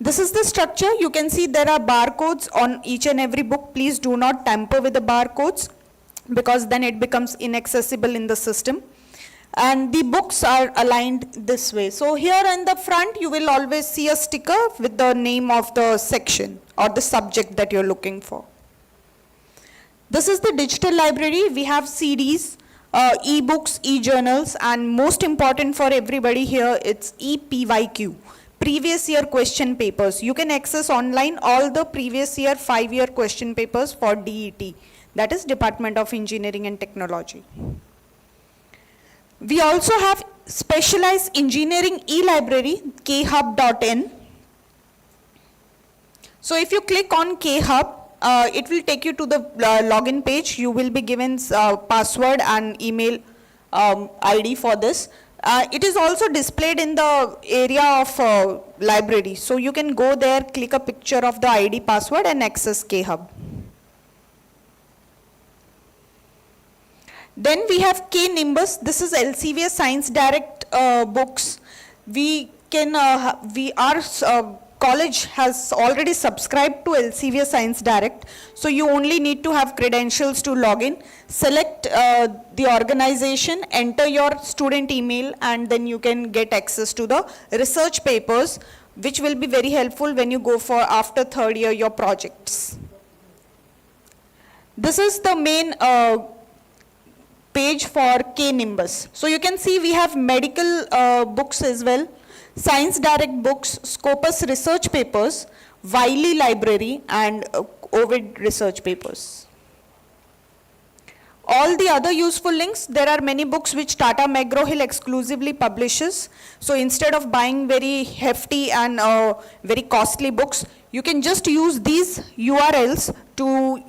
This is the structure. You can see there are barcodes on each and every book. Please do not tamper with the barcodes because then it becomes inaccessible in the system. And the books are aligned this way. So here in the front, you will always see a sticker with the name of the section or the subject that you're looking for. This is the digital library. We have CDs, e-books, e-journals, and most important for everybody here, it's ePYQ, previous year question papers. You can access online all the previous year 5-year question papers for DET, that is Department of Engineering and Technology. We also have specialized engineering e-library, khub.in. So if you click on khub, it will take you to the login page. You will be given password and email ID for this. It is also displayed in the area of library. So you can go there, click a picture of the ID password and access khub. Then we have K-Nimbus. This is Elsevier Science Direct books. Our college has already subscribed to Elsevier Science Direct. So you only need to have credentials to log in. Select the organization, enter your student email, and then you can get access to the research papers, which will be very helpful when you go for after 3rd year your projects. This is the main page for K-Nimbus. So you can see we have medical books as well, Science Direct books, Scopus research papers, Wiley library, and Ovid research papers. All the other useful links, there are many books which Tata McGraw-Hill exclusively publishes. So instead of buying very hefty and very costly books, you can just use these URLs to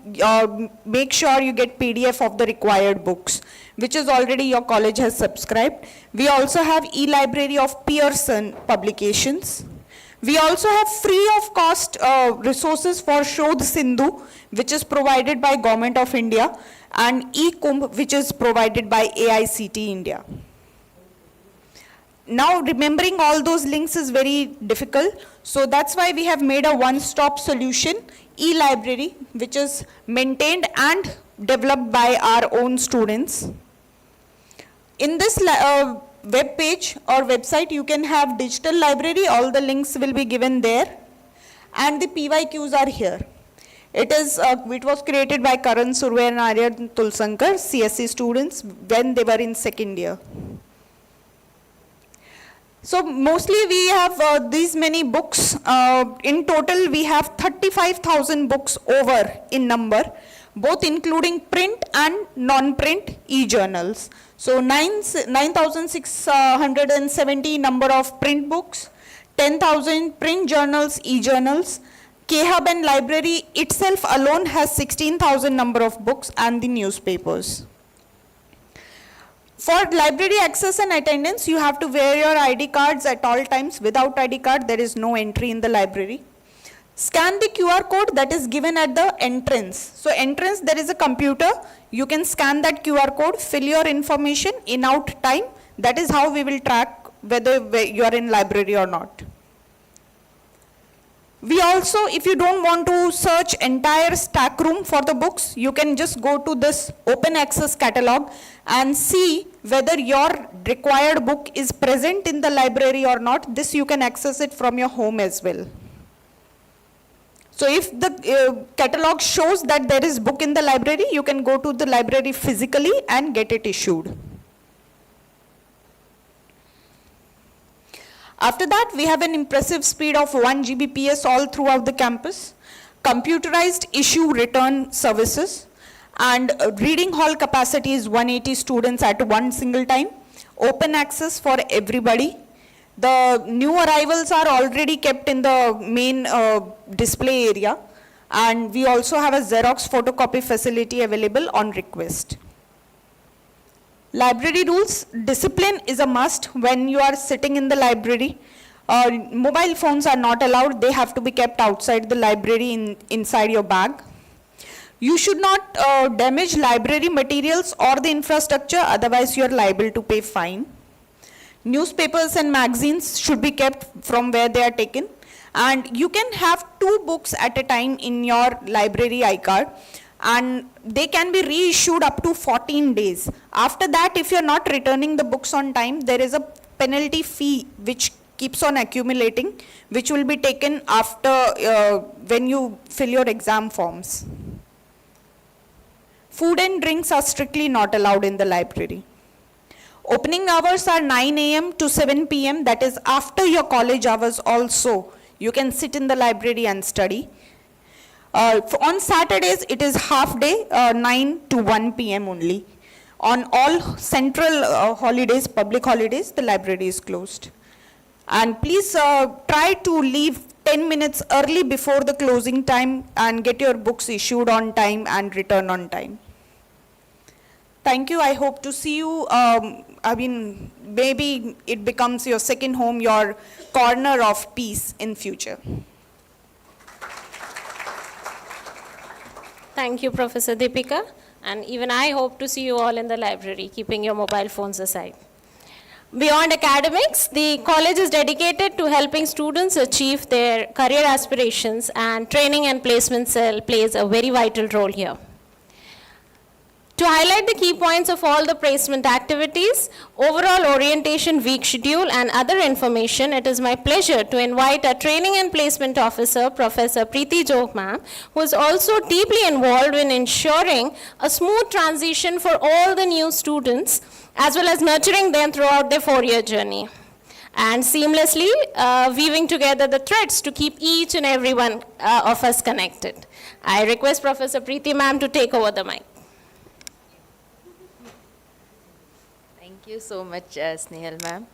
make sure you get PDF of the required books, which is already your college has subscribed. We also have e-library of Pearson publications. We also have free of cost resources for Shodh Sindhu, which is provided by Government of India, and eKumbh, which is provided by AICT India. Now remembering all those links is very difficult, so that's why we have made a one-stop solution, e-library, which is maintained and developed by our own students. In this web page or website, you can have digital library, all the links will be given there, and the PYQs are here. It was created by Karan Surve and Aryan Tulsankar, CSE students, when they were in 2nd year. So mostly we have these many books. In total, we have 35,000 books over in number, both including print and non-print e-journals. So 9,670 number of print books, 10,000 print journals, e-journals. K-Hub and library itself alone has 16,000 number of books and the newspapers. For library access and attendance, you have to wear your ID cards at all times. Without ID card, there is no entry in the library. Scan the QR code that is given at the entrance. So entrance, there is a computer. You can scan that QR code, fill your information in out time. That is how we will track whether you are in library or not. We also, if you don't want to search entire stack room for the books, you can just go to this open access catalog and see whether your required book is present in the library or not. This you can access it from your home as well. So if the catalog shows that there is book in the library, you can go to the library physically and get it issued. After that, we have an impressive speed of 1 Gbps all throughout the campus, computerized issue return services, and reading hall capacity is 180 students at one single time, open access for everybody. The new arrivals are already kept in the main display area, and we also have a Xerox photocopy facility available on request. Library rules, discipline is a must when you are sitting in the library. Mobile phones are not allowed, they have to be kept outside the library inside your bag. You should not damage library materials or the infrastructure, otherwise you are liable to pay fine. Newspapers and magazines should be kept from where they are taken, And you can have 2 books at a time in your library iCard, and they can be reissued up to 14 days. After that, if you're not returning the books on time, there is a penalty fee which keeps on accumulating, which will be taken after when you fill your exam forms. Food and drinks are strictly not allowed in the library. Opening hours are 9 a.m. to 7 p.m. That is after your college hours also. You can sit in the library and study. On Saturdays, it is half day, 9 to 1 p.m. only. On all central holidays, public holidays, the library is closed. And please try to leave 10 minutes early before the closing time and get your books issued on time and return on time. Thank you. I hope to see you. Maybe it becomes your second home, your corner of peace in future. Thank you, Professor Deepika. And even I hope to see you all in the library, keeping your mobile phones aside. Beyond academics, the college is dedicated to helping students achieve their career aspirations, and training and placement cell plays a very vital role here. To highlight the key points of all the placement activities, overall orientation week schedule and other information, it is my pleasure to invite our training and placement officer, Professor Preeti Jog ma'am, who is also deeply involved in ensuring a smooth transition for all the new students, as well as nurturing them throughout their 4-year journey, and seamlessly weaving together the threads to keep each and every one of us connected. I request Professor Preeti ma'am to take over the mic. Thank you so much, Snehal ma'am.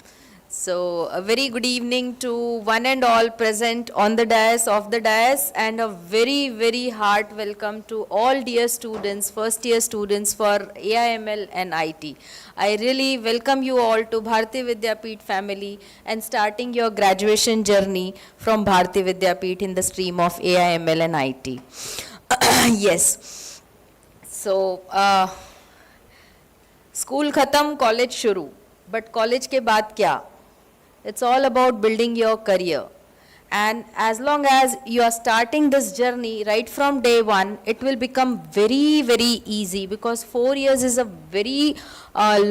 So, a very good evening to one and all present on the dais, off the dais, and a very, very heart welcome to all dear students, first year students for AIML and IT. I really welcome you all to Bharati Vidyapeeth family and starting your graduation journey from Bharati Vidyapeeth in the stream of AIML and IT. Yes. So, school खत्म college शुरू but college के बाद क्या it's all about building your career and as long as you are starting this journey right from day one, it will become very, very easy, because 4 years is a very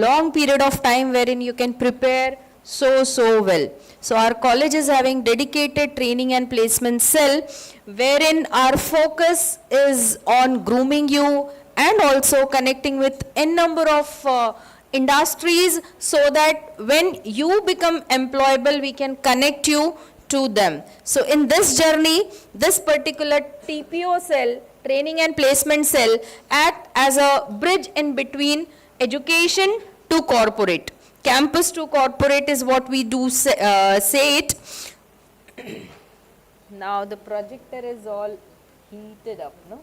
long period of time wherein you can prepare so well. So our college is having dedicated training and placement cell wherein our focus is on grooming you and also connecting with n number of industries, so that when you become employable, we can connect you to them. So in this journey, this particular TPO cell, training and placement cell, act as a bridge in between education to corporate. Campus to corporate is what we do say it. Now the projector is all heated up, no?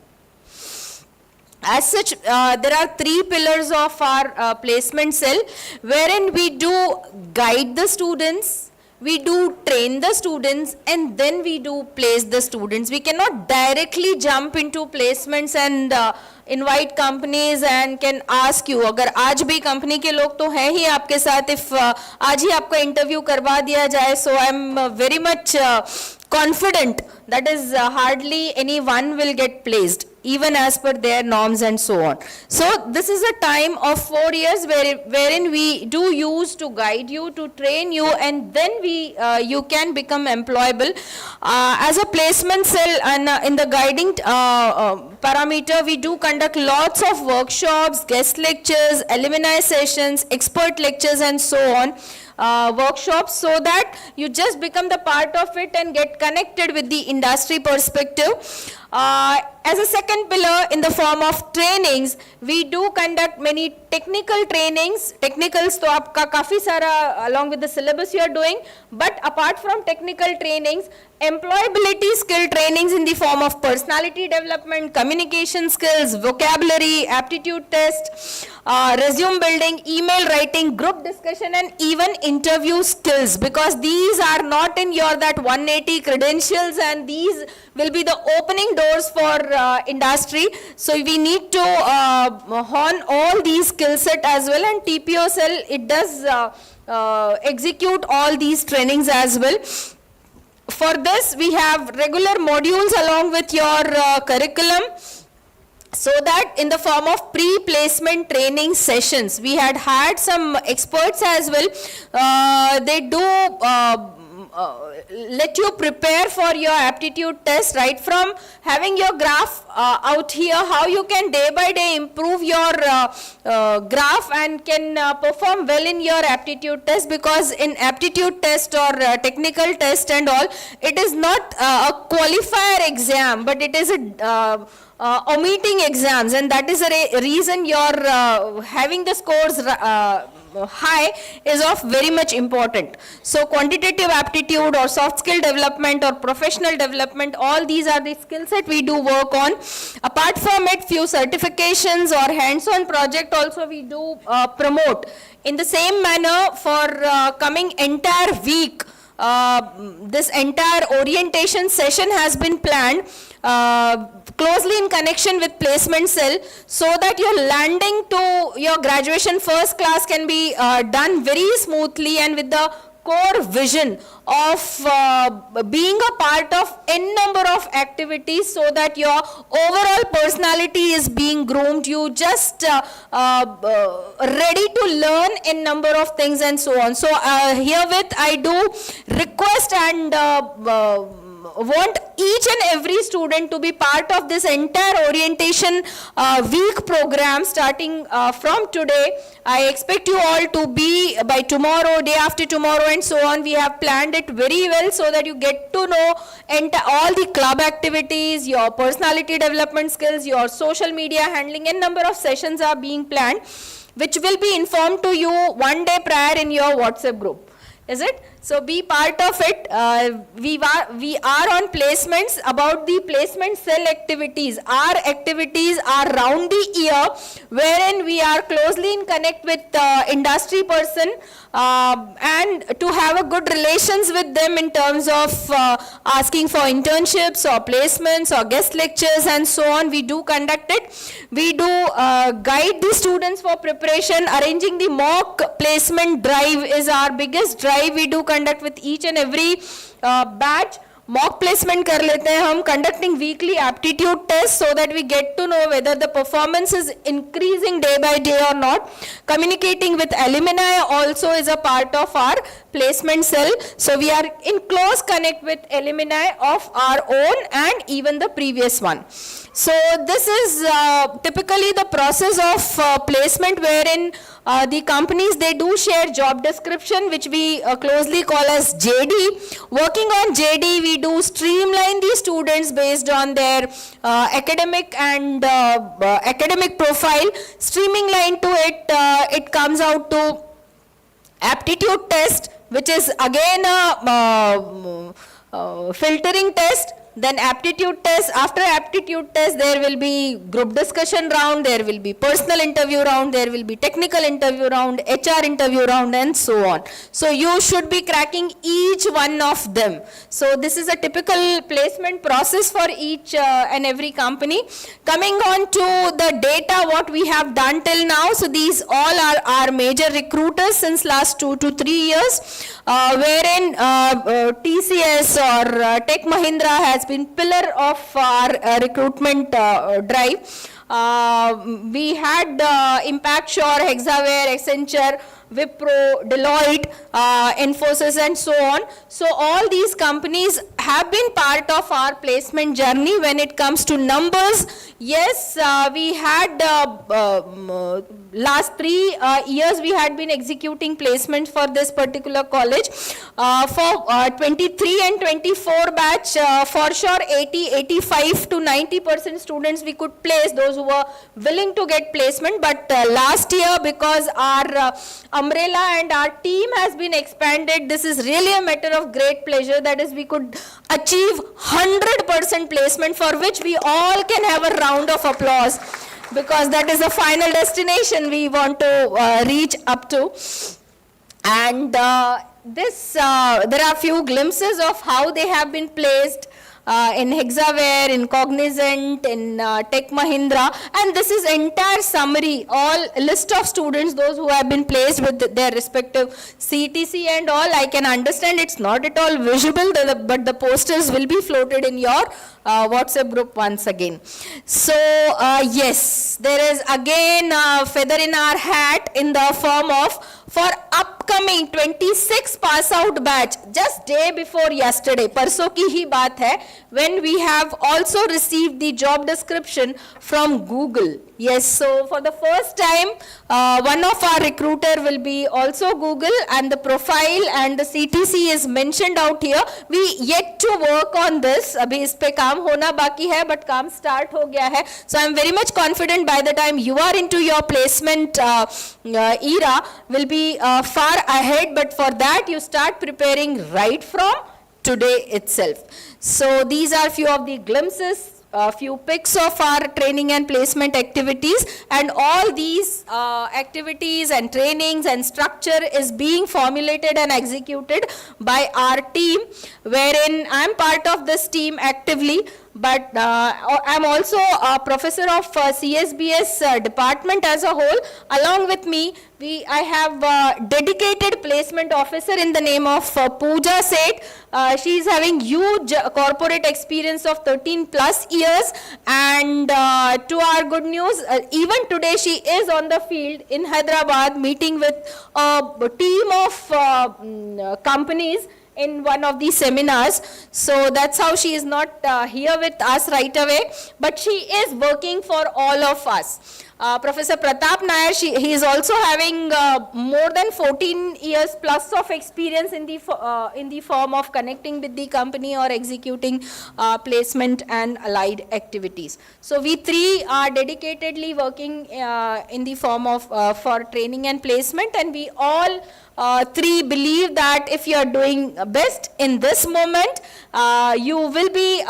As such, there are 3 pillars of our placement cell, wherein we do guide the students, we do train the students, and then we do place the students. We cannot directly jump into placements and invite companies and can ask you, अगर आज भी company के लोग तो हैं ही आपके साथ, if आज ही आपका interview करवा दिया जाए, so I am very much confident that is hardly anyone will get placed, even as per their norms and so on. So this is a time of 4 years wherein we do use to guide you, to train you, and then you can become employable. As a placement cell and in the guiding parameter, we do conduct lots of workshops, guest lectures, alumni sessions, expert lectures, and so on. Workshops, so that you just become the part of it and get connected with the industry perspective. As a second pillar, in the form of trainings, we do conduct many technical trainings. Technicals to aapka kafi sara along with the syllabus you are doing, but apart from technical trainings, employability skill trainings in the form of personality development, communication skills, vocabulary, aptitude test, resume building, email writing, group discussion, and even interview skills, because these are not in your that 180 credentials, and these will be the opening doors for industry. So we need to hone all these skill set as well, and TPO cell, it does execute all these trainings as well. For this, we have regular modules along with your curriculum, so that in the form of pre-placement training sessions, we had some experts as well. They do let you prepare for your aptitude test, right from having your graph out here, how you can day by day improve your graph and can perform well in your aptitude test, because in aptitude test or technical test and all, it is not a qualifier exam, but it is a omitting exams, and that is the reason your having the scores high is of very much important. So quantitative aptitude or soft skill development or professional development, all these are the skills that we do work on. Apart from it, few certifications or hands-on project also we do promote. In the same manner, for coming entire week, this entire orientation session has been planned closely in connection with placement cell, so that your landing to your graduation first class can be done very smoothly and with the core vision of being a part of n number of activities, so that your overall personality is being groomed. You just ready to learn n number of things and so on. So herewith I do request and want each and every student to be part of this entire orientation week program starting from today. I expect you all to be by tomorrow, day after tomorrow and so on. We have planned it very well so that you get to know all the club activities, your personality development skills, your social media handling, and number of sessions are being planned, which will be informed to you one day prior in your WhatsApp group. Is it? So be part of it. We are on placements. About the placement cell activities, our activities are round the year, wherein we are closely in connect with industry person and to have a good relations with them in terms of asking for internships or placements or guest lectures and so on. We do conduct it. We do guide the students for preparation. Arranging the mock placement drive is our biggest drive. We do conduct with each and every batch. Mock placement कर लेते हैं हम, conducting weekly aptitude tests so that we get to know whether the performance is increasing day by day or not. Communicating with alumni also is a part of our placement cell. So we are in close connect with alumni of our own and even the previous one. So this is typically the process of placement, wherein the companies, they do share job description, which we closely call as JD. Working on JD, we do streamline the students based on their academic and academic profile. Streamline to it, it comes out to aptitude test, which is again a filtering test. Then aptitude test. After aptitude test, there will be group discussion round, there will be personal interview round, there will be technical interview round, HR interview round, and so on. So you should be cracking each one of them. So this is a typical placement process for each and every company. Coming on to the data, what we have done till now. So these all are our major recruiters since last 2 to 3 years, wherein TCS or Tech Mahindra has been pillar of our recruitment drive. We had Impact Shore, Hexaware, Accenture, Wipro, Deloitte, Infosys, and so on. So all these companies have been part of our placement journey. When it comes to numbers, yes, we had last 3 years we had been executing placements for this particular college. For 23 and 24 batch, for sure 85 to 90% students we could place, those who were willing to get placement. But last year, because our umbrella and our team has been expanded, this is really a matter of great pleasure, that is we could achieve 100% placement, for which we all can have a round of applause, because that is the final destination we want to reach up to. And there are few glimpses of how they have been placed. in Hexaware, in Cognizant, in Tech Mahindra, and this is entire summary, all list of students, those who have been placed with their respective CTC and all. I can understand it's not at all visible, but the posters will be floated in your WhatsApp group once again. So yes, there is again a feather in our hat in the form of for upcoming 26 pass out batch, just day before yesterday, परसों की ही बात है, when we have also received the job description from Google. Yes, so for the first time, one of our recruiter will be also Google, and the profile and the CTC is mentioned out here. We yet to work on this. अभी इस पे काम होना बाकी है, but काम start हो गया है. So I'm very much confident by the time you are into your placement era will be far ahead. But for that, you start preparing right from today itself. So these are few of the glimpses, a few pics of our training and placement activities, and all these activities and trainings and structure is being formulated and executed by our team, wherein I'm part of this team actively. But I'm also a professor of CSBS department as a whole. Along with me, I have a dedicated placement officer in the name of Pooja Seth. She is having huge corporate experience of 13 plus years, and to our good news, even today she is on the field in Hyderabad meeting with a team of companies in one of these seminars. So that's how she is not here with us right away, but she is working for all of us. Professor Pratap Nair, he is also having more than 14 years plus of experience in the form of connecting with the company or executing placement and allied activities. So we three are dedicatedly working in the form of for training and placement, and we all three believe that if you are doing best in this moment, you will be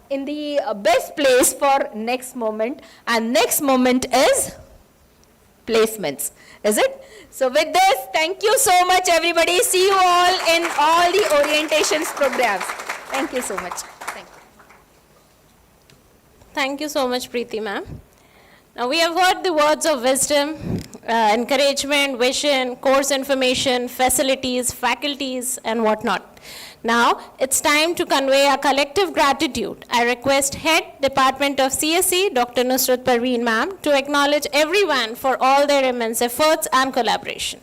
in the best place for next moment, and next moment is placements, is it? So with this, thank you so much everybody. See you all in all the orientations programs. Thank you so much. Thank you. Thank you so much, Preeti ma'am. Now we have heard the words of wisdom, encouragement, vision, course information, facilities, faculties, and whatnot. Now it's time to convey our collective gratitude. I request Head Department of CSE, Dr. Nusrat Parveen ma'am, to acknowledge everyone for all their immense efforts and collaboration.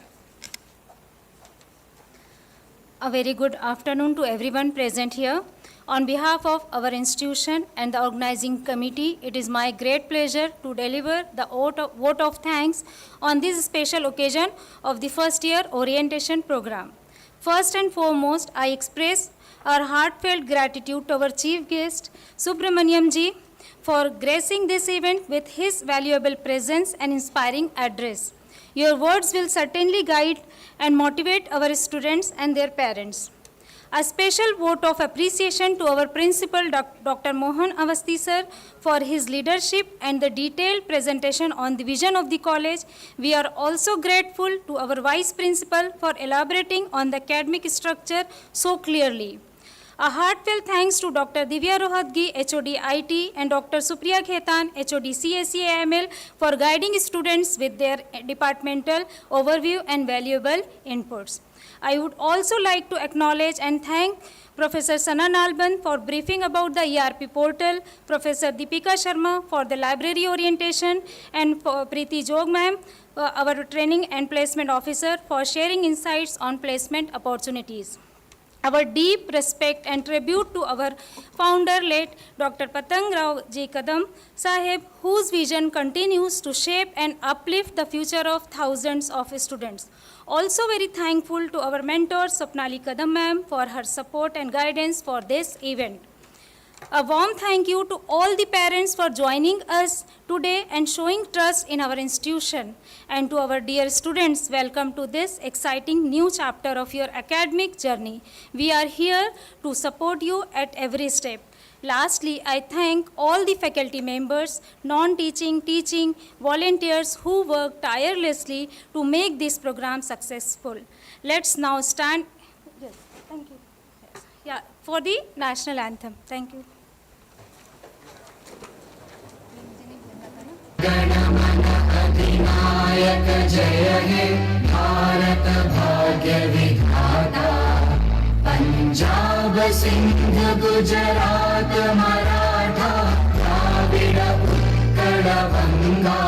A very good afternoon to everyone present here. On behalf of our institution and the organizing committee, it is my great pleasure to deliver the vote of thanks on this special occasion of the first year orientation program. First and foremost, I express our heartfelt gratitude to our chief guest, Subramaniam ji, for gracing this event with his valuable presence and inspiring address. Your words will certainly guide and motivate our students and their parents. A special vote of appreciation to our principal, Dr. Mohan Avasthi sir, for his leadership and the detailed presentation on the vision of the college. We are also grateful to our vice principal for elaborating on the academic structure so clearly. A heartfelt thanks to Dr. Divya Rohatgi, HOD IT, and Dr. Supriya Khetan, HOD CSE AML, for guiding students with their departmental overview and valuable inputs. I would also like to acknowledge and thank Professor Sana Nalban for briefing about the ERP portal, Professor Deepika Sharma for the library orientation, and for Preeti Jog ma'am, our training and placement officer, for sharing insights on placement opportunities. Our deep respect and tribute to our founder, late Dr. Patang Rao Ji Kadam Sahib, whose vision continues to shape and uplift the future of thousands of students. Also very thankful to our mentor, Swapnali Kadam ma'am, for her support and guidance for this event. A warm thank you to all the parents for joining us today and showing trust in our institution. And to our dear students, welcome to this exciting new chapter of your academic journey. We are here to support you at every step. Lastly, I thank all the faculty members, non-teaching, teaching, volunteers who work tirelessly to make this program successful. Let's now stand. Yes, thank you. Yes. Yeah. for the national anthem. Thank you. Punjab Sindh Gujarat Maratha Dravid Utkal बंगा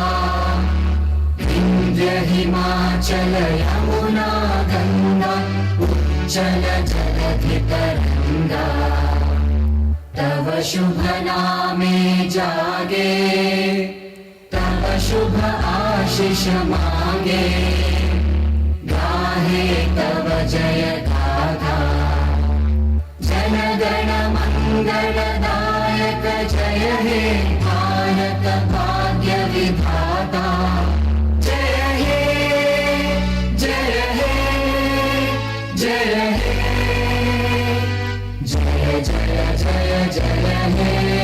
विंध्य हिमाचल यमुना गंगा उच्चल जलधि तरंगा तव शुभ नामे जागे तव शुभ आशीष मांगे गाहे तव जय गाथा जन गण मंगलदायक जय हे भारत भाग्य विधाता जय हे जय हे जय हे जय जय जय जय हे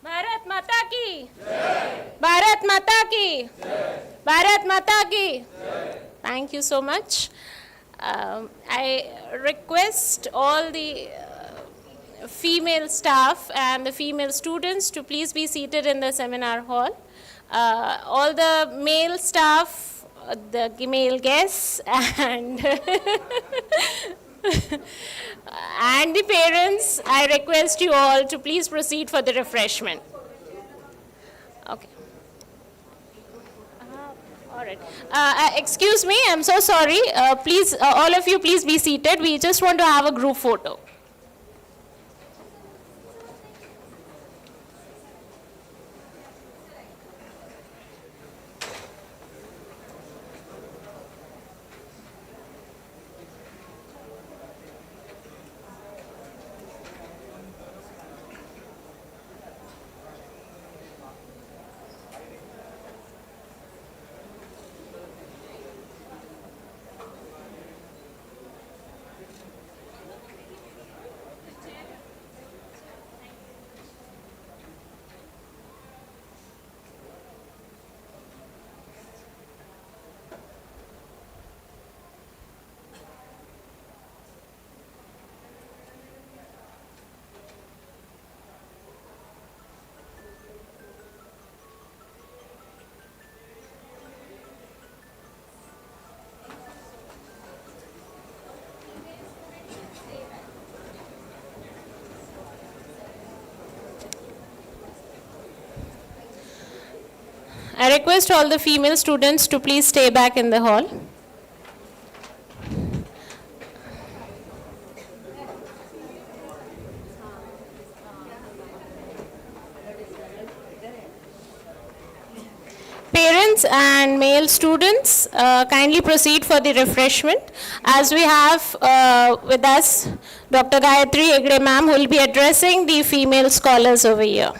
भारत माता की भारत माता की भारत माता की Thank you so much. I request all the female staff and the female students to please be seated in the seminar hall. All the male staff, the male guests and and the parents, I request you all to please proceed for the refreshment. Okay. All right. Excuse me, I'm so sorry. Please, all of you, please be seated. We just want to have a group photo. I request all the female students to please stay back in the hall. Parents and male students, kindly proceed for the refreshment. As we have with us Dr. Gayatri Hegde ma'am, who will be addressing the female scholars over here.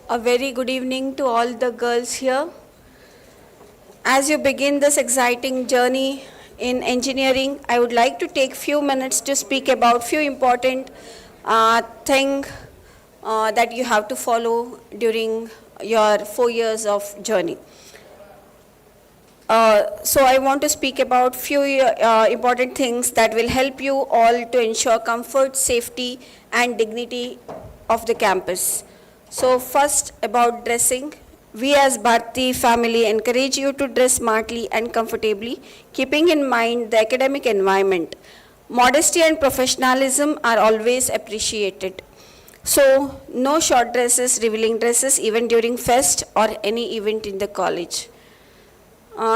A very good evening to all the girls here. As you begin this exciting journey in engineering, I would like to take few minutes to speak about few important thing that you have to follow during your 4 years of journey. So I want to speak about few important things that will help you all to ensure comfort, safety and dignity of the campus. So first about dressing. We as Bharati family encourage you to dress smartly and comfortably, keeping in mind the academic environment. Modesty and professionalism are always appreciated. So no short dresses, revealing dresses even during fest or any event in the college.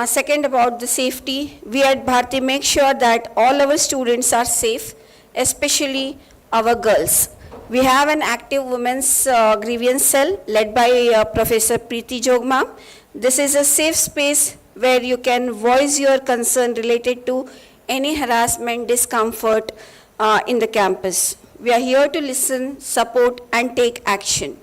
Second, about the safety, we at Bharati make sure that all our students are safe, especially our girls. We have an active women's grievance cell led by Professor Preeti Jogma. This is a safe space where you can voice your concern related to any harassment, discomfort in the campus. We are here to listen, support and take action.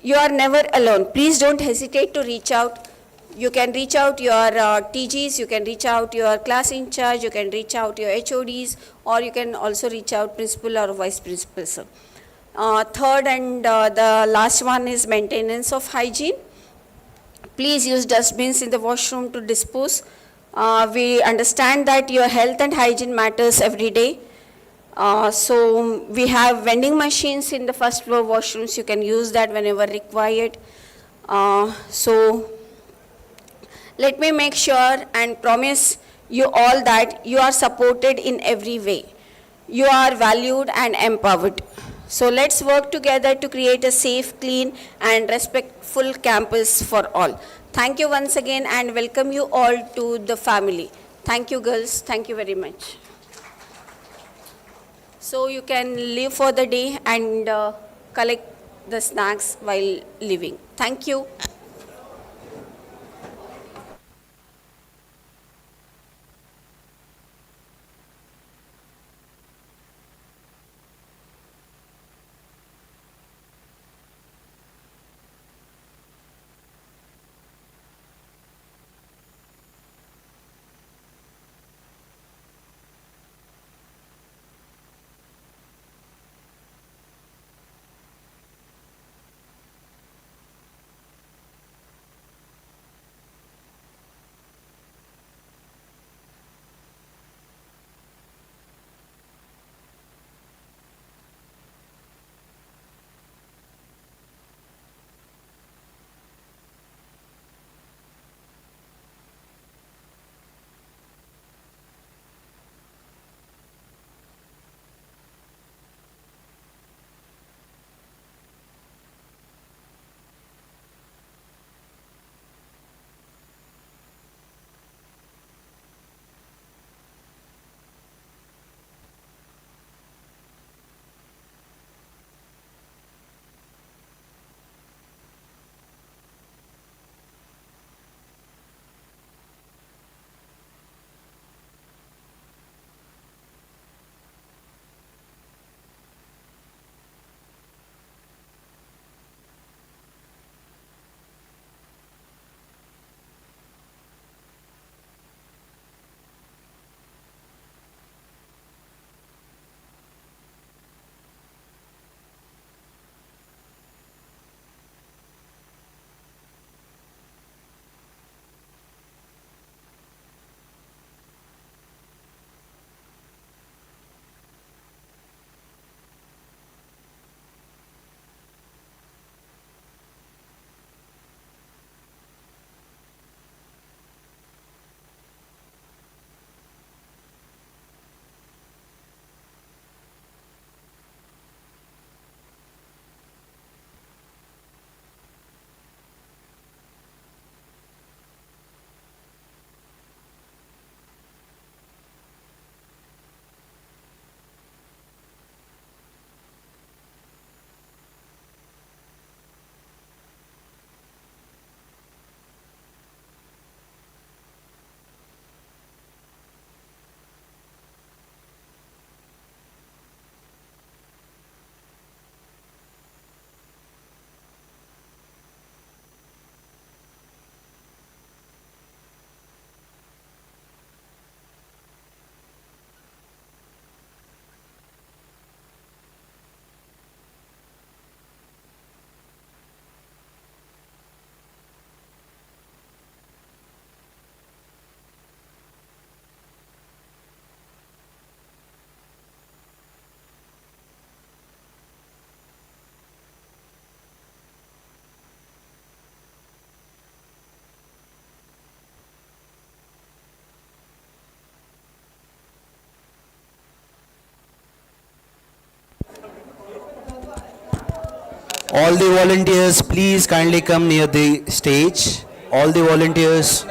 You are never alone. Please don't hesitate to reach out. You can reach out your TGs, you can reach out your class in charge, you can reach out your HODs, or you can also reach out principal or vice principal. Third and the last one is maintenance of hygiene. Please use dustbins in the washroom to dispose. We understand that your health and hygiene matters every day. So we have vending machines in the first floor washrooms. You can use that whenever required. So let me make sure and promise you all that you are supported in every way. You are valued and empowered. So let's work together to create a safe, clean and respectful campus for all. Thank you once again and welcome you all to the family. Thank you girls. Thank you very much. So you can leave for the day and collect the snacks while leaving. Thank you. All the volunteers, please kindly come near the stage. All the volunteers.